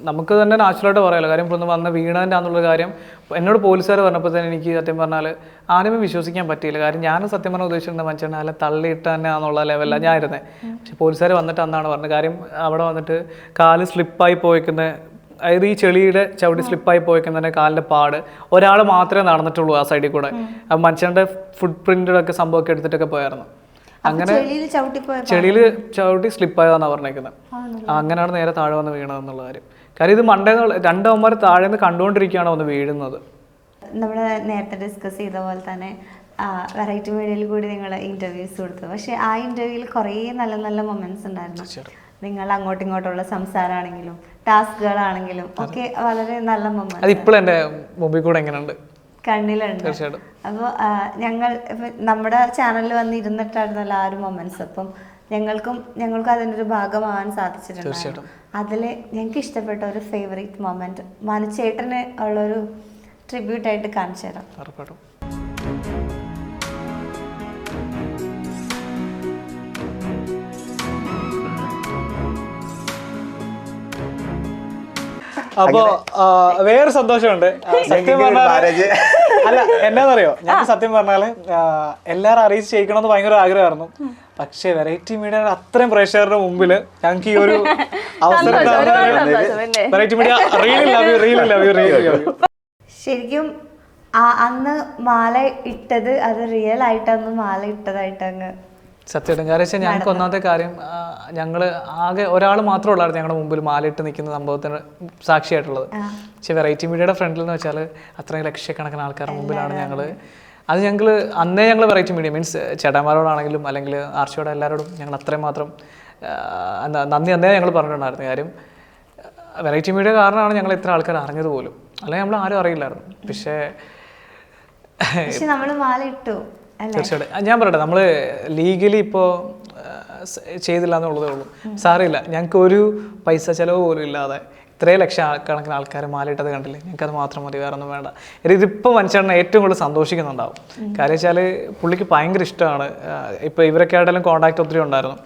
[SPEAKER 2] നമുക്ക് തന്നെ നാച്ചുറലായിട്ട് പറയാമല്ലോ. കാര്യം ഇപ്പോൾ ഒന്ന് വന്ന് വീണതിൻ്റെ ആണെന്നുള്ള കാര്യം എന്നോട് പോലീസുകാർ പറഞ്ഞപ്പോൾ തന്നെ എനിക്ക് സത്യം പറഞ്ഞാൽ ആരും വിശ്വസിക്കാൻ പറ്റിയില്ല. കാര്യം ഞാനും സത്യം പറഞ്ഞാൽ ഉദ്ദേശിച്ചിട്ടുണ്ട് മനുഷ്യനെ അല്ല തള്ളിയിട്ട് തന്നെ ആണെന്നുള്ള ലെവലിലാണ് ഞാൻ ഇരുന്നത്. പക്ഷെ പോലീസുകാർ വന്നിട്ട് അന്നാണ് പറഞ്ഞത്. കാര്യം അവിടെ വന്നിട്ട് കാല് സ്ലിപ്പായി പോയിക്കുന്ന, അതായത് ഈ ചെളിയുടെ ചവിട്ടി സ്ലിപ്പായി പോയിക്കുന്നതിൻ്റെ കാലിൻ്റെ പാട് ഒരാൾ മാത്രമേ നടന്നിട്ടുള്ളൂ ആ സൈഡിൽ കൂടെ. ആ മനുഷ്യൻ്റെ ഫുട് പ്രിൻ്റൊക്കെ സംഭവമൊക്കെ എടുത്തിട്ടൊക്കെ പോയായിരുന്നു. അങ്ങനെ ചെളിയിൽ ചവിട്ടി സ്ലിപ്പായതാണെന്നാണ് പറഞ്ഞേക്കുന്നത്. അങ്ങനെയാണ് നേരെ താഴെ വന്ന് വീണതെന്നുള്ള കാര്യം. കാര്യം ഇത് മണ്ടേ 2 അവന്മാർ താഴെ നിന്ന് കണ്ടുകൊണ്ടിരിക്കുകയാണ് വന്ന് വീഴുന്നത്.
[SPEAKER 3] നമ്മൾ നേരത്തെ ഡിസ്കസ് ചെയ്ത പോലെ തന്നെ വെറൈറ്റി മീഡിയയിൽ കൂടി നിങ്ങൾ ഇൻ്റർവ്യൂസ് കൊടുത്തു. പക്ഷേ ആ ഇൻ്റർവ്യൂവിൽ കുറേ നല്ല നല്ല മൊമെന്റ്സ് ഉണ്ടായിരുന്നു. നിങ്ങൾ അങ്ങോട്ടും ഇങ്ങോട്ടുള്ള സംസാരമാണെങ്കിലും ടാസ്കുകളാണെങ്കിലും ഒക്കെ വളരെ നല്ല മൊമെന്റ്.
[SPEAKER 2] അത് ഇപ്പോഴും എൻ്റെ മുമ്പിൽ കൂടെ എങ്ങനെയുണ്ട്,
[SPEAKER 3] കണ്ണിലുണ്ട്. അപ്പോൾ ഞങ്ങൾ ഇപ്പം നമ്മുടെ ചാനലിൽ വന്ന് ഇരുന്നിട്ടായിരുന്നല്ലോ ആ ഒരു മൊമെന്റ്സ്. അപ്പം ഞങ്ങൾക്കും അതിൻ്റെ ഒരു ഭാഗമാവാൻ സാധിച്ചിട്ടുണ്ട്. അതിൽ ഞങ്ങൾക്ക് ഇഷ്ടപ്പെട്ട ഒരു ഫേവറേറ്റ് മൊമെന്റ് മനുചേട്ടന് ഉള്ളൊരു ട്രിബ്യൂട്ടായിട്ട് കാണിച്ചു തരാം.
[SPEAKER 2] അപ്പോ വേറെ സന്തോഷമുണ്ട് സത്യം പറഞ്ഞാല്. അല്ല, എന്നാന്നറിയോ, ഞങ്ങൾക്ക് സത്യം പറഞ്ഞാല് എല്ലാരും അറിയിച്ച് ചെയ്യിക്കണമെന്ന് ഭയങ്കര ആഗ്രഹമായിരുന്നു. പക്ഷെ വെറൈറ്റി മീഡിയ അത്രയും പ്രേക്ഷകരുടെ മുമ്പില് ഞങ്ങൾക്ക് ഈ ഒരു അവസരം variety media really love you.
[SPEAKER 3] ശരിക്കും അന്ന് മാല ഇട്ടത് അത് റിയൽ ആയിട്ട് അന്ന് മാല ഇട്ടതായിട്ട് അങ്ങ്
[SPEAKER 2] സത്യമായിട്ടും. കാര്യം വെച്ചാൽ ഞങ്ങൾക്ക് ഒന്നാമത്തെ കാര്യം, ഞങ്ങൾ ആകെ ഒരാൾ മാത്രമേ ഉള്ളായിരുന്നു ഞങ്ങളുടെ മുമ്പിൽ മാലയിട്ട് നിൽക്കുന്ന സംഭവത്തിന് സാക്ഷിയായിട്ടുള്ളത്. പക്ഷെ വെറൈറ്റി മീഡിയയുടെ ഫ്രണ്ടിൽ എന്ന് വെച്ചാൽ അത്രയും ലക്ഷക്കണക്കിന് ആൾക്കാരുടെ മുമ്പിലാണ് ഞങ്ങൾ. അത് അന്നേ ഞങ്ങൾ വെറൈറ്റി മീഡിയ മീൻസ് ചേട്ടാമാരോടാണെങ്കിലും അല്ലെങ്കിൽ ആർച്ചയോടെ എല്ലാവരോടും ഞങ്ങൾ അത്രയും മാത്രം നന്ദി അന്നേ ഞങ്ങൾ പറഞ്ഞിട്ടുണ്ടായിരുന്നു. കാര്യം വെറൈറ്റി മീഡിയ കാരണമാണ് ഞങ്ങൾ ഇത്ര ആൾക്കാർ അറിഞ്ഞത് പോലും, അല്ലെങ്കിൽ നമ്മൾ ആരും അറിയില്ലായിരുന്നു. പക്ഷേ
[SPEAKER 3] നമ്മൾ മാല ഇട്ടു.
[SPEAKER 2] തീർച്ചയായിട്ടും ഞാൻ പറയട്ടെ, നമ്മൾ ലീഗലി ഇപ്പോൾ ചെയ്തില്ല എന്നുള്ളതേ ഉള്ളൂ. സാറില്ല, ഞങ്ങൾക്ക് ഒരു പൈസ ചിലവ് പോലും ഇല്ലാതെ ഇത്രയും ലക്ഷക്കണക്കിന് ആൾക്കാർ മാലയിട്ടത് കണ്ടില്ലേ, ഞങ്ങൾക്കത് മാത്രം മതി, വേറെ ഒന്നും വേണ്ട. ഇതിപ്പോൾ മനുഷ്യനെ ഏറ്റവും കൂടുതൽ സന്തോഷിക്കുന്നുണ്ടാവും. കാര്യം വെച്ചാൽ പുള്ളിക്ക് ഭയങ്കര ഇഷ്ടമാണ്. ഇപ്പോൾ ഇവരൊക്കെ ആയിട്ടാലും കോൺടാക്ട് ഒത്തിരി ഉണ്ടായിരുന്നു.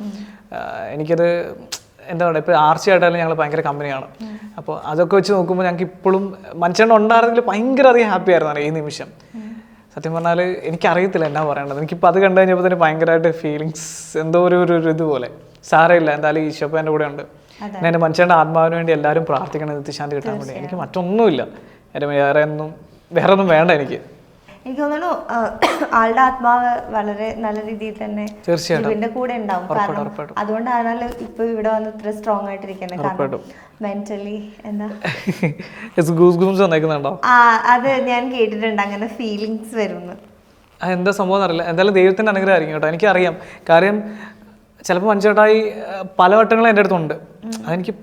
[SPEAKER 2] എനിക്കത് എന്താ പറയുക, ഇപ്പോൾ ആർച്ചയായിട്ടാലും ഞങ്ങൾ ഭയങ്കര കമ്പനിയാണ്. അപ്പോൾ അതൊക്കെ വെച്ച് നോക്കുമ്പോൾ ഞങ്ങൾക്ക് ഇപ്പോഴും മനുഷ്യനെ ഉണ്ടായിരുന്നെങ്കിൽ ഭയങ്കര അധികം ഹാപ്പി ആയിരുന്നു ഈ നിമിഷം. സത്യം പറഞ്ഞാൽ എനിക്കറിയത്തില്ല എന്നാ പറയേണ്ടത്. എനിക്കിപ്പോൾ അത് കണ്ടു കഴിഞ്ഞപ്പോൾ തന്നെ ഭയങ്കരമായിട്ട് ഫീലിങ്സ് എന്തോ ഒരു ഇതുപോലെ. സാരമില്ല, എന്തായാലും ഈശോപ്പ എൻ്റെ കൂടെ ഉണ്ട്. എൻ്റെ മനുഷ്യൻ്റെ ആത്മാവിന് വേണ്ടി എല്ലാവരും പ്രാർത്ഥിക്കണം, നിത്യശാന്തി കിട്ടാൻ വേണ്ടി. എനിക്ക് മറ്റൊന്നുമില്ല, എൻ്റെ വേറെ ഒന്നും വേണ്ട എനിക്ക്.
[SPEAKER 3] എനിക്ക് തോന്നുന്നു ആളുടെ ആത്മാവ് വളരെ നല്ല രീതിയിൽ തന്നെ ഇതിന്റെ കൂടെ ഉണ്ടാവും. കാരണം അതുകൊണ്ടാണല്ലോ ഇപ്പൊ ഇവിടെ വന്ന് ഇത്ര സ്ട്രോങ് ആയിട്ടിരിക്കുന്നത്. കാരണം മെന്റലി എന്താ അത് ഞാൻ കേട്ടിട്ടുണ്ട്, അങ്ങനെ ഫീലിങ്സ് വരുന്നു.
[SPEAKER 2] എന്താ സംഭവം അറിയില്ല. എന്തായാലും ദൈവത്തിന്റെ അനുഗ്രഹമായിരിക്കും കേട്ടോ. എനിക്കറിയാം. കാര്യം ചിലപ്പോൾ മനുഷ്യട്ടായി പല വട്ടങ്ങളും എൻ്റെ അടുത്തുണ്ട്. അതെനിക്ക്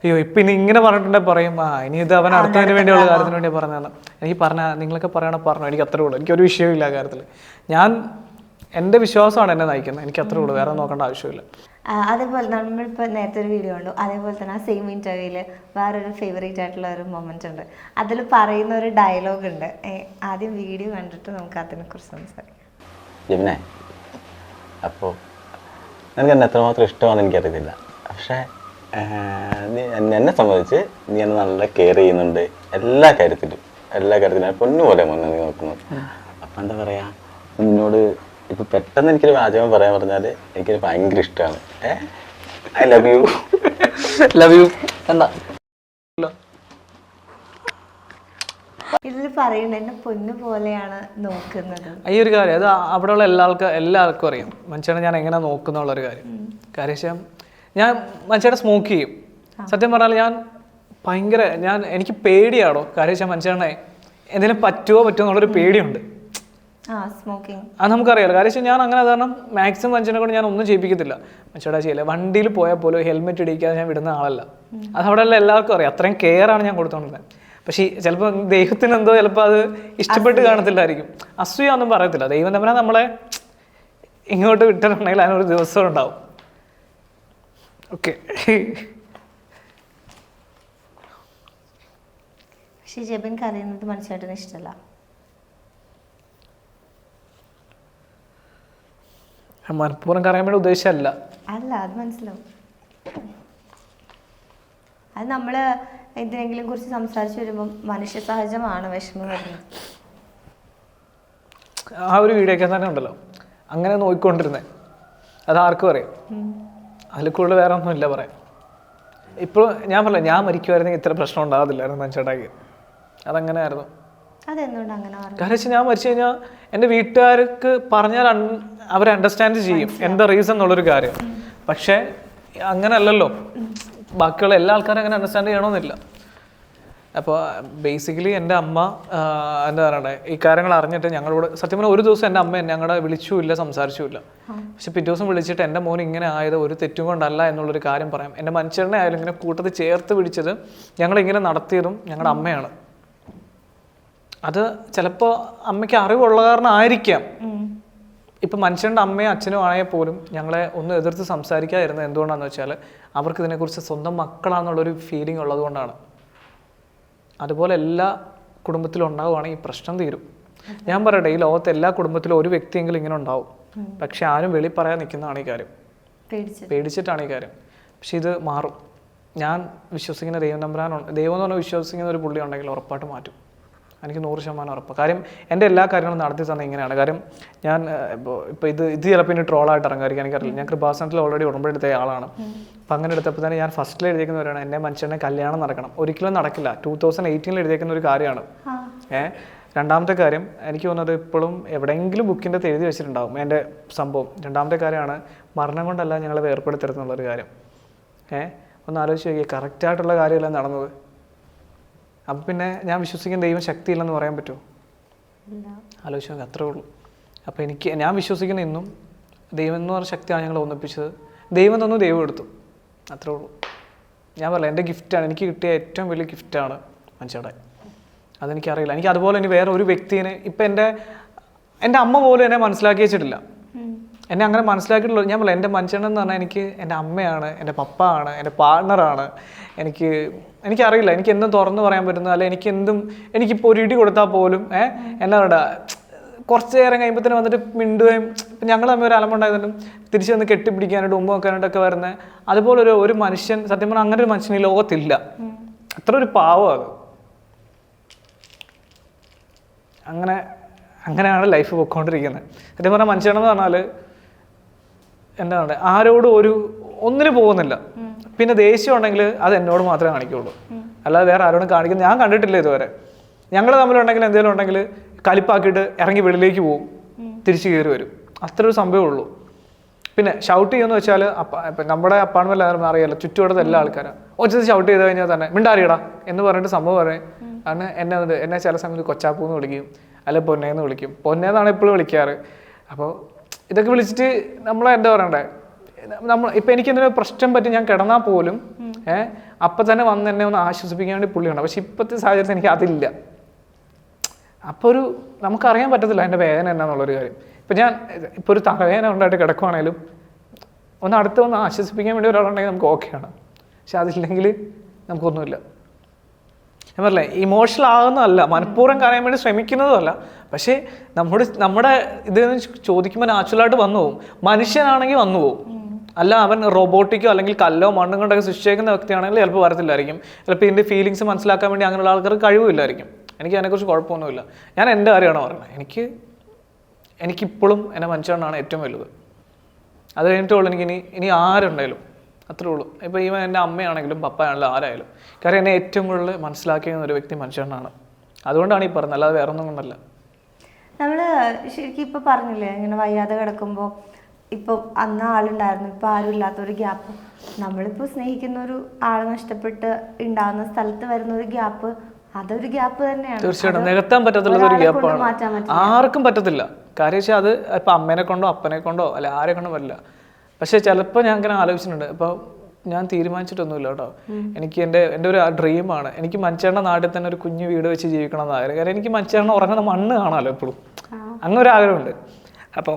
[SPEAKER 2] അയ്യോ ഇപ്പം ഇനി ഇങ്ങനെ പറഞ്ഞിട്ടുണ്ടെങ്കിൽ പറയും, ഇനി ഇത് അവൻ അടുത്തതിന് വേണ്ടിയുള്ള കാര്യത്തിന് വേണ്ടി പറഞ്ഞതാണ്. എനിക്ക് നിങ്ങളൊക്കെ പറയണം പറഞ്ഞു, എനിക്ക് അത്രേ ഉള്ളൂ. എനിക്കൊരു വിഷയമില്ല ആ കാര്യത്തിൽ. എൻ്റെ വിശ്വാസമാണ് എന്നെ നയിക്കുന്നത്. എനിക്ക് അത്രേ ഉള്ളൂ, വേറെ നോക്കേണ്ട ആവശ്യമില്ല.
[SPEAKER 3] അതേപോലെ നമ്മളിപ്പോൾ നേരത്തെ ഒരു വീഡിയോ ഉണ്ട്, അതേപോലെ തന്നെ ആ സെയിം ഇൻ്റർവ്യൂവിൽ വേറൊരു ഫേവറേറ്റ് ആയിട്ടുള്ള ഒരു മൊമെൻ്റ് ഉണ്ട്. അതിൽ പറയുന്ന ഒരു ഡയലോഗ് ഉണ്ട്. ആദ്യം വീഡിയോ കണ്ടിട്ട് നമുക്ക് അതിനെക്കുറിച്ച് സംസാരിക്കാം.
[SPEAKER 1] ജിമിനെ, അപ്പോൾ നിനക്ക് എന്നെ എത്രമാത്രം ഇഷ്ടമാണെന്ന് എനിക്കറിയത്തില്ല. പക്ഷേ എന്നെ സംബന്ധിച്ച് നീ എന്നെ നല്ല കെയർ ചെയ്യുന്നുണ്ട് എല്ലാ കാര്യത്തിലും പൊന്നുപോലെ മുന്നേ നീ നോക്കുന്നത്. അപ്പം എന്താ പറയുക, നിന്നോട് ഇപ്പം പെട്ടെന്ന് എനിക്കൊരു വാചകം പറയാൻ പറഞ്ഞാൽ എനിക്കത് ഭയങ്കര ഇഷ്ടമാണ്. ഐ ലവ് യു എന്താ
[SPEAKER 3] ഇതിൽ പറയുന്നത് എന്നെ പൊന്നു പോലെയാണ് നോക്കുന്നത്.
[SPEAKER 2] ഈ ഒരു കാര്യം അത് അവിടെയുള്ള എല്ലാവർക്കും അറിയാം മനുഷ്യനെ ഞാൻ എങ്ങനെ നോക്കുന്നുള്ളൊരു കാര്യം. കാര്യം ഞാൻ മനുഷ്യനെ സ്മോക്ക് ചെയ്യും. സത്യം പറഞ്ഞാൽ എനിക്ക് പേടിയാണോ. കാര്യം വെച്ചാൽ മനുഷ്യനെ എന്തെങ്കിലും പറ്റുമോ എന്നുള്ളൊരു പേടിയുണ്ട്.
[SPEAKER 3] സ്മോക്കിംഗ്
[SPEAKER 2] അത് നമുക്കറിയാലോ. കാര്യം വെച്ചാൽ ഞാൻ അങ്ങനെ കാരണം മാക്സിമം മനുഷ്യനെ കൊണ്ട് ഞാൻ ഒന്നും ചെയ്യിപ്പിക്കത്തില്ല. മനുഷ്യടാ ചെയ്യില്ല. വണ്ടിയിൽ പോയാൽ പോലും ഹെൽമെറ്റ് ഇടിക്കാതെ ഞാൻ വിടുന്ന ആളല്ല. അത് അവിടെ ഉള്ള എല്ലാവർക്കും അറിയാം. അത്രയും കെയറാണ് ഞാൻ കൊടുത്തോണ്ടിരുന്നത്. പക്ഷേ ചിലപ്പോൾ ദൈവത്തിന് എന്തോ ചിലപ്പോൾ അത് ഇഷ്ടപ്പെട്ട് കാണത്തില്ലായിരിക്കും. അസൂയൊന്നും പറയത്തില്ല. ദൈവം തമ്മിൽ നമ്മളെ ഇങ്ങോട്ട് വിട്ടിട്ടുണ്ടെങ്കിൽ അതിനൊരു ദിവസം ഉണ്ടാവും. ഓക്കെ.
[SPEAKER 3] പക്ഷേ ജെബിൻക്ക് അറിയുന്നത് മനസ്സിലായിട്ടൊന്നും ഇഷ്ടമല്ല.
[SPEAKER 2] മനഃപൂർവ്വം കറിയാൻ വേണ്ടി ഉദ്ദേശിച്ചല്ല.
[SPEAKER 3] അല്ല, അത് മനസ്സിലാവും. അത് നമ്മൾ എന്തിനെങ്കിലും കുറിച്ച് സംസാരിച്ച് വരുമ്പോൾ മനുഷ്യ സഹജമാണ് വിഷമം വരുന്നത്.
[SPEAKER 2] ആ ഒരു വീഡിയോ ഒക്കെ തന്നെ ഉണ്ടല്ലോ, അങ്ങനെ നോക്കിക്കൊണ്ടിരുന്നേ. അത് ആർക്കും അറിയാം. അതിൽ കൂടുതൽ വേറെ ഒന്നുമില്ല പറയാം. ഇപ്പോൾ ഞാൻ പറഞ്ഞില്ല, ഞാൻ മരിക്കുമായിരുന്നെങ്കിൽ ഇത്ര പ്രശ്നം ഉണ്ടാകത്തില്ലായിരുന്നു മനുഷ്യട്ടാക്കി. അതങ്ങനെയായിരുന്നു.
[SPEAKER 3] അതെന്തുകൊണ്ട് അങ്ങനെ പറഞ്ഞു?
[SPEAKER 2] കാരണം വെച്ചാൽ ഞാൻ മരിച്ചു കഴിഞ്ഞാൽ എൻ്റെ വീട്ടുകാർക്ക് പറഞ്ഞാൽ അവർ അണ്ടർസ്റ്റാൻഡ് ചെയ്യും എന്താ റീസൺ എന്നുള്ളൊരു കാര്യം. പക്ഷേ അങ്ങനെ അല്ലല്ലോ, ബാക്കിയുള്ള എല്ലാ ആൾക്കാരും അങ്ങനെ അണ്ടർസ്റ്റാൻഡ് ചെയ്യണമെന്നില്ല. അപ്പോൾ ബേസിക്കലി എൻ്റെ അമ്മ എന്താ പറയണ്ടേ, ഈ കാര്യങ്ങൾ അറിഞ്ഞിട്ട് ഞങ്ങളോട് സത്യം പറഞ്ഞാൽ ഒരു ദിവസം എൻ്റെ അമ്മ ഞങ്ങളുടെ വിളിച്ചുമില്ല, സംസാരിച്ചുമില്ല. പക്ഷെ പിറ്റേ ദിവസം വിളിച്ചിട്ട് എൻ്റെ മോൻ ഇങ്ങനെ ആയത് ഒരു തെറ്റും കൊണ്ടല്ല എന്നുള്ളൊരു കാര്യം പറയാം. എൻ്റെ മനുഷ്യനെ ആയാലും ഇങ്ങനെ കൂട്ടത്തിൽ ചേർത്ത് പിടിച്ചത് ഞങ്ങളിങ്ങനെ നടത്തിയതും ഞങ്ങളുടെ അമ്മയാണ്. അത് ചിലപ്പോൾ അമ്മയ്ക്ക് അറിവുള്ള കാരണം ആയിരിക്കാം. ഇപ്പം മനുഷ്യൻ്റെ അമ്മയും അച്ഛനും ആണെങ്കിൽ പോലും ഞങ്ങളെ ഒന്ന് എതിർത്ത് സംസാരിക്കാതിരുന്നത് എന്തുകൊണ്ടാണെന്ന് വെച്ചാൽ അവർക്ക് ഇതിനെക്കുറിച്ച് സ്വന്തം മക്കളാണെന്നുള്ളൊരു ഫീലിംഗ് ഉള്ളത് കൊണ്ടാണ്. അതുപോലെ എല്ലാ കുടുംബത്തിലും ഉണ്ടാവുകയാണെങ്കിൽ ഈ പ്രശ്നം തീരും. ഞാൻ പറയട്ടെ, ഈ ലോകത്ത് എല്ലാ കുടുംബത്തിലും ഒരു വ്യക്തിയെങ്കിലും ഇങ്ങനെ ഉണ്ടാവും. പക്ഷെ ആരും വെളി പറയാൻ നിൽക്കുന്നതാണ് ഈ കാര്യം, പേടിച്ചിട്ടാണ് ഈ കാര്യം. പക്ഷെ ഇത് മാറും. ഞാൻ വിശ്വസിക്കുന്ന ദൈവം എന്ന് പറഞ്ഞാൽ വിശ്വസിക്കുന്ന ഒരു പുള്ളി ഉണ്ടെങ്കിൽ ഉറപ്പായിട്ട് മാറ്റും. എനിക്ക് 100% ഉറപ്പ്. കാര്യം എൻ്റെ എല്ലാ കാര്യങ്ങളും നടത്തി തന്നെ ഇങ്ങനെയാണ്. കാര്യം ഞാൻ ഇപ്പോൾ ഇത് ചിലപ്പോൾ ഇനി ട്രോളായിട്ട് ഇറങ്ങാതിരിക്കും എനിക്കറിയില്ല. ഞാൻ കൃപാസനത്തിൽ ഓൾറെഡി ഉടമ്പെടുത്ത ആളാണ്. അപ്പം അങ്ങനെ എടുത്തപ്പോൾ തന്നെ ഞാൻ ഫസ്റ്റിൽ എഴുതിയേക്കുന്നവരാണ് എൻ്റെ മനുഷ്യനെ കല്യാണം നടക്കണം. ഒരിക്കലും നടക്കില്ല. 2018 എഴുതിയേക്കുന്ന ഒരു കാര്യമാണ്. രണ്ടാമത്തെ കാര്യം എനിക്ക് തോന്നുന്നത് ഇപ്പോഴും എവിടെയെങ്കിലും ബുക്കിൻ്റെ എഴുതി വെച്ചിട്ടുണ്ടാവും എൻ്റെ സംഭവം. രണ്ടാമത്തെ കാര്യമാണ് മരണം കൊണ്ടല്ല ഞങ്ങളെ വേർപ്പെടുത്തരുതെന്നുള്ളൊരു കാര്യം. ഒന്ന് ആലോചിച്ച് നോക്കിയേ, കറക്റ്റായിട്ടുള്ള കാര്യമല്ല നടന്നത്. അപ്പം പിന്നെ ഞാൻ വിശ്വസിക്കുന്ന ദൈവം ശക്തിയില്ലെന്ന് പറയാൻ പറ്റുമോ? ആലോചിച്ച് നോക്കുക, അത്രേ ഉള്ളൂ. അപ്പോൾ ഞാൻ വിശ്വസിക്കുന്ന ഇന്നും ദൈവം എന്ന് പറഞ്ഞ ശക്തിയാണ് ഞങ്ങൾ ഒന്നിപ്പിച്ചത്. ദൈവം തന്നു, ദൈവം എടുത്തു, അത്രേ ഉള്ളൂ. ഞാൻ പറയാം, എൻ്റെ ഗിഫ്റ്റാണ്, എനിക്ക് കിട്ടിയ ഏറ്റവും വലിയ ഗിഫ്റ്റാണ് മനുഷ്യടെ. അതെനിക്കറിയില്ല. എനിക്ക് അതുപോലെ ഇനി വേറെ ഒരു വ്യക്തിനെ ഇപ്പം എൻ്റെ അമ്മ പോലും എന്നെ മനസ്സിലാക്കി വെച്ചിട്ടില്ല. എന്നെ അങ്ങനെ മനസ്സിലാക്കിയിട്ടുള്ളൂ. ഞാൻ പറയാം, എൻ്റെ മനുഷ്യനെന്ന് പറഞ്ഞാൽ എനിക്ക് എൻ്റെ അമ്മയാണ്, എൻ്റെ പപ്പ ആണ്, എൻ്റെ പാർട്ണറാണ്. എനിക്കറിയില്ല, എനിക്ക് എന്തും തുറന്നു പറയാൻ പറ്റുന്ന, അല്ല എനിക്കിപ്പോൾ ഒരു ഇടി കൊടുത്താൽ പോലും എന്നാ പറയുക, കുറച്ച് നേരം കഴിയുമ്പോൾ തന്നെ വന്നിട്ട് മിണ്ടുകയും ഇപ്പം ഞങ്ങൾ തമ്മിൽ ഒരു അലമുണ്ടായതും തിരിച്ച് വന്ന് കെട്ടിപ്പിടിക്കാനായിട്ട് ഉമ്മ വെക്കാനായിട്ടൊക്കെ വരുന്നത്. അതുപോലെ ഒരു മനുഷ്യൻ, സത്യം പറഞ്ഞാൽ അങ്ങനെ ഒരു മനുഷ്യൻ ഈ ലോകത്തില്ല. അത്ര ഒരു പാവം അത്. അങ്ങനെയാണ് ലൈഫ് പോയിക്കൊണ്ടിരിക്കുന്നത്. സത്യം പറഞ്ഞാൽ മനുഷ്യനെന്ന് പറഞ്ഞാൽ എന്താ പറയുക, ആരോടും ഒന്നിനും പോകുന്നില്ല. പിന്നെ ദേഷ്യം ഉണ്ടെങ്കിൽ അത് എന്നോട് മാത്രമേ കാണിക്കുള്ളൂ, അല്ലാതെ വേറെ ആരോടും കാണിക്കുന്നത് ഞാൻ കണ്ടിട്ടില്ല ഇതുവരെ. ഞങ്ങൾ തമ്മിലുണ്ടെങ്കിൽ എന്തെങ്കിലും ഉണ്ടെങ്കിൽ കലിപ്പാക്കിയിട്ട് ഇറങ്ങി വെളിയിലേക്ക് പോകും, തിരിച്ചു കയറി വരും. അത്ര ഒരു സംഭവമേ ഉള്ളൂ. പിന്നെ ഷൗട്ട് ചെയ്യുമെന്ന് വെച്ചാൽ ഇപ്പം നമ്മുടെ അപ്പാർട്ട്മെൻറ്റിൽ ആരും അറിയാമല്ലോ, ചുറ്റുവട്ടത്തെ എല്ലാ ആൾക്കാരും ഒച്ചത് ഷൗട്ട് ചെയ്ത് കഴിഞ്ഞാൽ തന്നെ മിണ്ടാറിയടാ എന്ന് പറഞ്ഞിട്ട് സംഭവം പറയും. കാരണം എന്നെ ചില സമയത്ത് കൊച്ചാപ്പൂന്ന് വിളിക്കും, അല്ലെ പൊന്നേന്ന് വിളിക്കും. പൊന്നേന്നാണ് എപ്പോഴും വിളിക്കാറ്. അപ്പോൾ ഇതൊക്കെ വിളിച്ചിട്ട് എന്താ പറയണ്ടേ, ഇപ്പം എനിക്ക് എന്തെങ്കിലും പ്രശ്നം പറ്റി ഞാൻ കിടന്നാൽ പോലും അപ്പം തന്നെ വന്ന് എന്നെ ഒന്ന് ആശ്വസിപ്പിക്കാൻ വേണ്ടി പുള്ളിയുണ്ട്. പക്ഷെ ഇപ്പോഴത്തെ സാഹചര്യത്തിൽ എനിക്ക് അതില്ല. അപ്പോൾ നമുക്കറിയാൻ പറ്റത്തില്ല എൻ്റെ വേദന എന്നാന്നുള്ളൊരു കാര്യം. ഇപ്പം ഇപ്പോൾ ഒരു തലവേദന ഉണ്ടായിട്ട് കിടക്കുവാണേലും ഒന്ന് ആശ്വസിപ്പിക്കാൻ വേണ്ടി ഒരാളുണ്ടെങ്കിൽ നമുക്ക് ഓക്കെയാണ്. പക്ഷെ അതില്ലെങ്കിൽ നമുക്കൊന്നുമില്ല. ഞാൻ പറഞ്ഞില്ലേ, ഇമോഷണൽ ആകുന്നതല്ല, മനഃപൂർവ്വം കരയാൻ വേണ്ടി ശ്രമിക്കുന്നതുമല്ല. പക്ഷേ നമ്മുടെ ഇത് ചോദിക്കുമ്പോൾ നാച്ചുറലായിട്ട് വന്നു പോകും. മനുഷ്യനാണെങ്കിൽ വന്നു പോകും. അല്ല അവൻ റോബോട്ടിക്കോ അല്ലെങ്കിൽ കല്ലോ മണ്ണും കൊണ്ടൊക്കെ സൃഷ്ടിക്കുന്ന വ്യക്തിയാണെങ്കിൽ ചിലപ്പോൾ വരത്തില്ലായിരിക്കും. ചിലപ്പോൾ ഇതിൻ്റെ ഫീലിങ്സ് മനസ്സിലാക്കാൻ വേണ്ടി അങ്ങനെയുള്ള ആൾക്കാർക്ക് കഴിവില്ലായിരിക്കും. എനിക്ക് അതിനെക്കുറിച്ച് കുഴപ്പമൊന്നുമില്ല. ഞാൻ എൻ്റെ കാര്യമാണ് പറയുന്നത്. എനിക്കിപ്പോഴും എൻ്റെ മനുഷ്യനാണ് ഏറ്റവും വലുത്. അത് കഴിഞ്ഞിട്ടുള്ളൂ എനിക്ക് ഇനി ആരുണ്ടായാലും അത്രേ ഉള്ളൂ. ഇപ്പോൾ എൻ്റെ അമ്മയാണെങ്കിലും പപ്പയാണെങ്കിലും ആരായാലും. കാരണം എന്നെ ഏറ്റവും കൂടുതൽ മനസ്സിലാക്കിയ ഒരു വ്യക്തി മനുഷ്യനാണ്. അതുകൊണ്ടാണ് ഈ പറഞ്ഞത്, അല്ലാതെ വേറെ ഒന്നും കൊണ്ടല്ല.
[SPEAKER 3] നമ്മൾ ശരിക്കും ഇപ്പോൾ പറഞ്ഞില്ലേ, ഇങ്ങനെ വയ്യാതെ കിടക്കുമ്പോൾ ഇപ്പോൾ അന്ന് ആളുണ്ടായിരുന്നു, ഇപ്പോൾ ആരും ഇല്ലാത്തൊരു ഗ്യാപ്പ്. നമ്മളിപ്പോൾ സ്നേഹിക്കുന്ന ഒരു ആളെ നഷ്ടപ്പെട്ട് ഉണ്ടാകുന്ന സ്ഥലത്ത് വരുന്ന ഒരു ഗ്യാപ്പ് അതൊരു ഗ്യാപ്പ് തന്നെയാണ്.
[SPEAKER 2] തീർച്ചയായിട്ടും നികത്താൻ പറ്റത്തുള്ളത് ഒരു ഗ്യാപ്പാണ്.
[SPEAKER 3] മാറ്റാൻ പറ്റില്ല.
[SPEAKER 2] ആർക്കും പറ്റത്തില്ല. കാര്യം വെച്ചാൽ അത് ഇപ്പം അമ്മേനെ കൊണ്ടോ അപ്പനെ കൊണ്ടോ അല്ല ആരെ കൊണ്ടോ പറ്റില്ല. പക്ഷെ ചിലപ്പോൾ ഞാൻ അങ്ങനെ ആലോചിച്ചിട്ടുണ്ട്. ഇപ്പോൾ ഞാൻ തീരുമാനിച്ചിട്ടൊന്നുമില്ല കേട്ടോ. എനിക്ക് എൻ്റെ ഒരു ഡ്രീമാണ് എനിക്ക് മഞ്ചേണ്ട നാട്ടിൽ തന്നെ ഒരു കുഞ്ഞു വീട് വെച്ച് ജീവിക്കണം എന്നായിരുന്നു. കാരണം എനിക്ക് മഞ്ചേണ്ട ഉറങ്ങുന്ന മണ്ണ് കാണാമല്ലോ എപ്പോഴും, അങ്ങനെ ഒരു ആഗ്രഹമുണ്ട്. അപ്പോൾ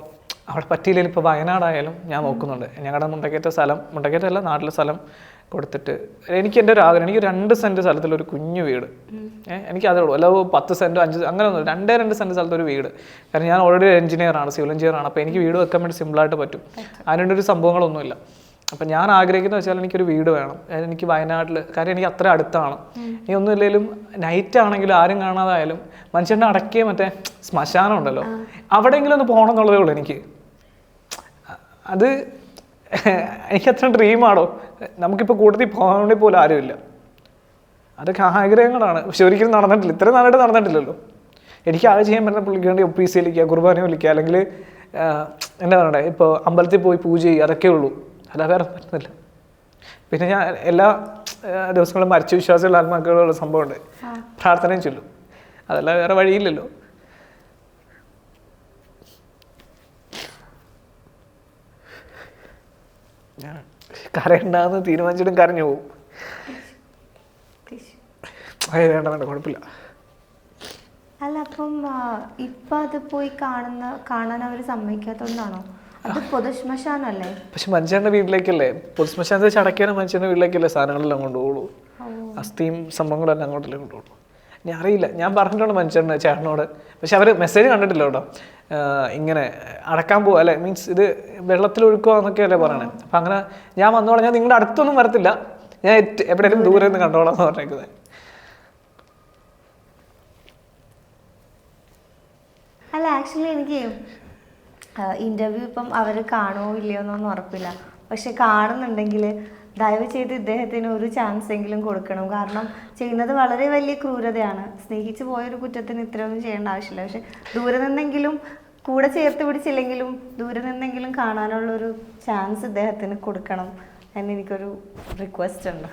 [SPEAKER 2] അവിടെ പറ്റിയില്ലെങ്കിൽ ഇപ്പോൾ വയനാടായാലും ഞാൻ നോക്കുന്നുണ്ട്. ഞങ്ങളുടെ മുണ്ടക്കയറ്റല്ല നാട്ടിലെ സ്ഥലം കൊടുത്തിട്ട് എനിക്ക് എൻ്റെ ഒരു ആഗ്രഹം, എനിക്ക് 2 സെൻറ്റ് സ്ഥലത്തിലൊരു കുഞ്ഞു വീട്. എനിക്ക് അതേ ഉള്ളൂ. അല്ല 10 സെൻറ്റോ 5 അങ്ങനെ ഒന്നും 2 സെൻറ്റ് സ്ഥലത്തൊരു വീട്. കാരണം ഞാൻ ഓൾറെഡി എഞ്ചിനീയറാണ്, സിവിൽ എഞ്ചിനീയറാണ്. അപ്പോൾ എനിക്ക് വീട് വെക്കാൻ വേണ്ടി സിമ്പിളായിട്ട് പറ്റും. അതിനൊരു സംഭവങ്ങളൊന്നുമില്ല. അപ്പം ഞാൻ ആഗ്രഹിക്കുന്നത് വെച്ചാൽ എനിക്കൊരു വീട് വേണം. എനിക്ക് വയനാട്ടിൽ, കാര്യം എനിക്ക് അത്ര അടുത്താണ്. ഇനി ഒന്നുമില്ലെങ്കിലും നൈറ്റ് ആണെങ്കിലും ആരും കാണാതായാലും മനുഷ്യൻ്റെ അടക്കിയ മറ്റേ ശ്മശാനം ഉണ്ടല്ലോ, അവിടെയെങ്കിലും ഒന്ന് പോകണം എന്നുള്ളതേ ഉള്ളൂ എനിക്ക്. അത് എനിക്കത്ര ഡ്രീമാണോ. നമുക്കിപ്പോൾ കൂട്ടത്തിൽ പോകാൻ വേണ്ടി പോലും ആരുമില്ല. അതൊക്കെ ആഗ്രഹങ്ങളാണ്, പക്ഷെ ഒരിക്കലും നടന്നിട്ടില്ല. ഇത്രയും നാളായിട്ട് നടന്നിട്ടില്ലല്ലോ. എനിക്ക് ആകെ ചെയ്യാൻ പറ്റുന്ന പുള്ളിക്ക് വേണ്ടി ഒപ്പീസ് വിളിക്കുക, കുർബാന വിളിക്കുക, അല്ലെങ്കിൽ എന്താ പറയണ്ടേ ഇപ്പോൾ അമ്പലത്തിൽ പോയി പൂജ ചെയ്യുക, അതൊക്കെ ഉള്ളൂ. അല്ല വേറെ പറ്റുന്നില്ല. പിന്നെ ഞാൻ എല്ലാ ദിവസങ്ങളും മരിച്ച വിശ്വാസികളുടെ ആത്മാക്കളുള്ള സംഭവമുണ്ട്, പ്രാർത്ഥനയും ചൊല്ലും. അതല്ല വേറെ വഴിയില്ലല്ലോ. ഞാൻ കരയുണ്ടാകുന്ന തീരുമാനിച്ചിട്ടും കരഞ്ഞു പോകും. വേണ്ട കുഴപ്പമില്ല.
[SPEAKER 3] അല്ല അപ്പം ഇപ്പം അത് പോയി കാണാൻ അവർ സമ്മതിക്കാത്തതുകൊണ്ടാണോ? അത് പൊതുശ്മശാനല്ലേ? പക്ഷെ
[SPEAKER 2] മനുഷ്യന്റെ വീട്ടിലേക്കല്ലേ, പൊതുശ്മശാനത്തെ ചടക്കാനും മനുഷ്യന്റെ വീട്ടിലേക്കല്ലേ സാധനങ്ങളെല്ലാം കൊണ്ടുപോകുള്ളൂ. അസ്ഥിയും സംഭവങ്ങളെല്ലാം അങ്ങോട്ടല്ലേ കൊണ്ടുപോകുള്ളൂ. ഞാൻ അറിയില്ല, ഞാൻ പറഞ്ഞിട്ടുണ്ട് മനുഷ്യൻ്റെ ചേട്ടനോട്. പക്ഷെ അവർ മെസ്സേജ് കണ്ടിട്ടില്ല കേട്ടോ. ഇങ്ങനെ അടക്കാൻ പോവുക അല്ലേ, മീൻസ് ഇത് വെള്ളത്തിലൊഴുക്കുക എന്നൊക്കെയല്ലേ പറയണേ. അപ്പം അങ്ങനെ ഞാൻ വന്നോളാം, ഞാൻ നിങ്ങളുടെ അടുത്തൊന്നും വരത്തില്ല, ഞാൻ എവിടെയെങ്കിലും ദൂരെ നിന്ന് കണ്ടോളാം എന്ന് പറഞ്ഞേക്കുന്നത്.
[SPEAKER 3] അല്ല ആക്ച്വലി എനിക്ക് ഇൻ്റർവ്യൂ ഇപ്പം അവർ കാണുമോ ഇല്ലയോ എന്നൊന്നും ഉറപ്പില്ല. പക്ഷെ കാണുന്നുണ്ടെങ്കിൽ ദയവ് ചെയ്ത് ഇദ്ദേഹത്തിന് ഒരു ചാൻസ് എങ്കിലും കൊടുക്കണം. കാരണം ചെയ്യുന്നത് വളരെ വലിയ ക്രൂരതയാണ്. സ്നേഹിച്ച് പോയൊരു കുറ്റത്തിന് ഇത്രയൊന്നും ചെയ്യേണ്ട ആവശ്യമില്ല. പക്ഷെ ദൂരെ നിന്നെങ്കിലും, കൂടെ ചേർത്ത് പിടിച്ചില്ലെങ്കിലും ദൂരെ നിന്നെങ്കിലും കാണാനുള്ളൊരു ചാൻസ് ഇദ്ദേഹത്തിന് കൊടുക്കണം എന്നെനിക്കൊരു റിക്വസ്റ്റ് ഉണ്ട്.